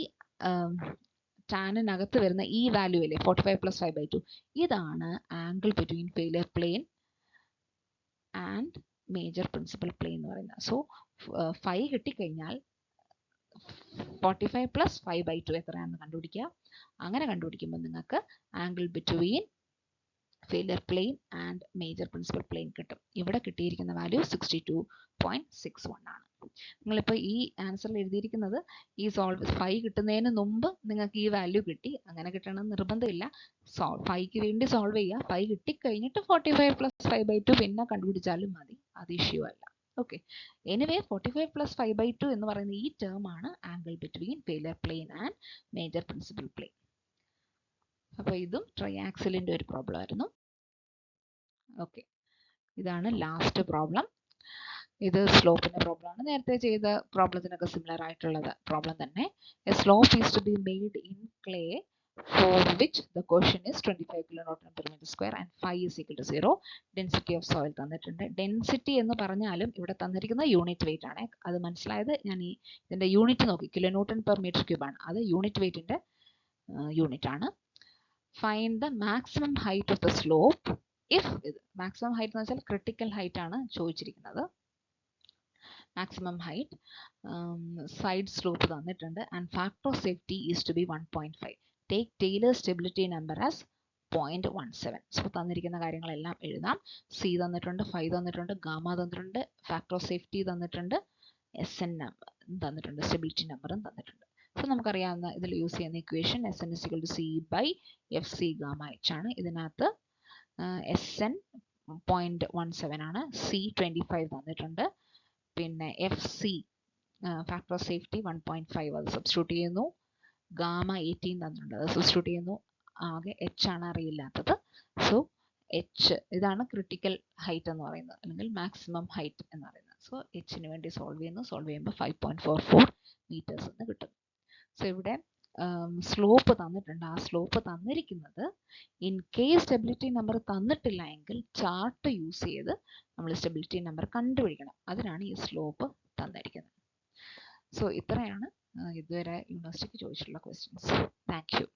[SPEAKER 1] ടാനിനകത്ത് വരുന്ന ഈ വാല്യൂ അല്ലേ 45 പ്ലസ് 5/2, ഇതാണ് angle between failure plane and major principal plane എന്ന് പറയുന്നത്. സോ 5 കിട്ടിക്കഴിഞ്ഞാൽ 45 പ്ലസ് 5/2 എത്രയാണെന്ന് കണ്ടുപിടിക്കുക. അങ്ങനെ കണ്ടുപിടിക്കുമ്പോൾ നിങ്ങൾക്ക് angle between failure plane and major principal plane കിട്ടും. ഇവിടെ കിട്ടിയിരിക്കുന്ന വാല്യൂ 62.61 ആണ്. നിങ്ങളിപ്പോൾ ഈ ആൻസറിൽ എഴുതിയിരിക്കുന്നത് ഈ സോൾവ് 5 കിട്ടുന്നതിന് മുമ്പ് നിങ്ങൾക്ക് ഈ വാല്യൂ കിട്ടി, അങ്ങനെ കിട്ടണമെന്ന് നിർബന്ധമില്ല. 5ക്ക് വേണ്ടി സോൾവ് ചെയ്യുക. 5 കിട്ടിക്കഴിഞ്ഞിട്ട് 45 പ്ലസ് 5/2 പിന്നെ കണ്ടുപിടിച്ചാലും മതി, അത് ഇഷ്യൂ അല്ല. ഓക്കെ, എനിവേ 45 പ്ലസ് 5/2 എന്ന് പറയുന്ന ഈ ടേം ആണ് angle between failure plane and major principal plane. അപ്പോൾ ഇതും ട്രയാക്സിലിൻ്റെ ഒരു പ്രോബ്ലം ആയിരുന്നു. ഓക്കെ, ഇതാണ് ലാസ്റ്റ് പ്രോബ്ലം. ഇത് സ്ലോപ്പിന്റെ പ്രോബ്ലം ആണ്. നേരത്തെ ചെയ്ത പ്രോബ്ലത്തിനൊക്കെ സിമിലർ ആയിട്ടുള്ള പ്രോബ്ലം തന്നെ. A slope is to be made in clay for which the question is 25 kilonewton per meter square and phi is equal to 0. Density of soil തന്നിട്ടുണ്ട്. Density എന്ന് പറഞ്ഞാലും ഇവിടെ തന്നിരിക്കുന്ന യൂണിറ്റ് വെയിറ്റ് ആണ്. അത് മനസ്സിലായത് ഞാൻ ഇതിന്റെ യൂണിറ്റ് നോക്കി, കിലോന്യൂട്ടൺ പെർ മീറ്റർ ക്യൂബ് ആണ്. അത് യൂണിറ്റ് വെയിറ്റിന്റെ യൂണിറ്റ് ആണ്. Find the maximum height of the slope if, maximum height എന്ന് വെച്ചാൽ ക്രിട്ടിക്കൽ ഹൈറ്റ് ആണ് ചോദിച്ചിരിക്കുന്നത്. മാക്സിമം ഹൈറ്റ്, സൈഡ് സ്ലോപ്പ് തന്നിട്ടുണ്ട് and factor of safety is to be 1.5. Take Taylor's stability number as 0.17. So തന്നിരിക്കുന്ന കാര്യങ്ങളെല്ലാം എഴുതാം. സി തന്നിട്ടുണ്ട്, ഫൈ തന്നിട്ടുണ്ട്, ഗാമ തന്നിട്ടുണ്ട്, ഫാക്ടർ ഓഫ് സേഫ്റ്റി തന്നിട്ടുണ്ട്, SN തന്നിട്ടുണ്ട്, സ്റ്റെബിലിറ്റി നമ്പറും തന്നിട്ടുണ്ട്. സോ നമുക്കറിയാവുന്ന ഇതിൽ യൂസ് ചെയ്യുന്ന equation SN = C by FC gamma H ആണ്. ഇതിനകത്ത് SN 0.17 ആണ്, C 25 തന്നിട്ടുണ്ട്, പിന്നെ FC ഫാക്ടർ ഓഫ് സേഫ്റ്റി 1.5 അത് സബ്സ്റ്റിറ്റ്യൂട്ട് ചെയ്യുന്നു, ഗാമ 18 തന്നിട്ടുണ്ട് അത് സബ്സ്റ്റിറ്റ്യൂട്ട് ചെയ്യുന്നു, ആകെ H ആണ് അറിയില്ലാത്തത്. സോ H ഇതാണ് ക്രിട്ടിക്കൽ ഹൈറ്റ് എന്ന് പറയുന്നത്, അല്ലെങ്കിൽ മാക്സിമം ഹൈറ്റ് എന്ന് പറയുന്നത്. സോ Hന് വേണ്ടി സോൾവ് ചെയ്യുമ്പോൾ 5.44 മീറ്റേഴ്സ് എന്ന് കിട്ടും. സോ ഇവിടെ സ്ലോപ്പ് തന്നിട്ടുണ്ട്. ആ സ്ലോപ്പ് തന്നിരിക്കുന്നത് ഇൻ കേസ് സ്റ്റെബിലിറ്റി നമ്പർ തന്നിട്ടില്ല എങ്കിൽ ചാർട്ട് യൂസ് ചെയ്ത് നമ്മൾ സ്റ്റെബിലിറ്റി നമ്പർ കണ്ടുപിടിക്കണം. അതിനാണ് ഈ സ്ലോപ്പ് തന്നിരിക്കുന്നത്. സോ ഇത്രയാണ് ഇതുവരെ യൂണിവേഴ്സിറ്റിക്ക് ചോദിച്ചിട്ടുള്ള ക്വസ്റ്റ്യൻസ്. Thank you.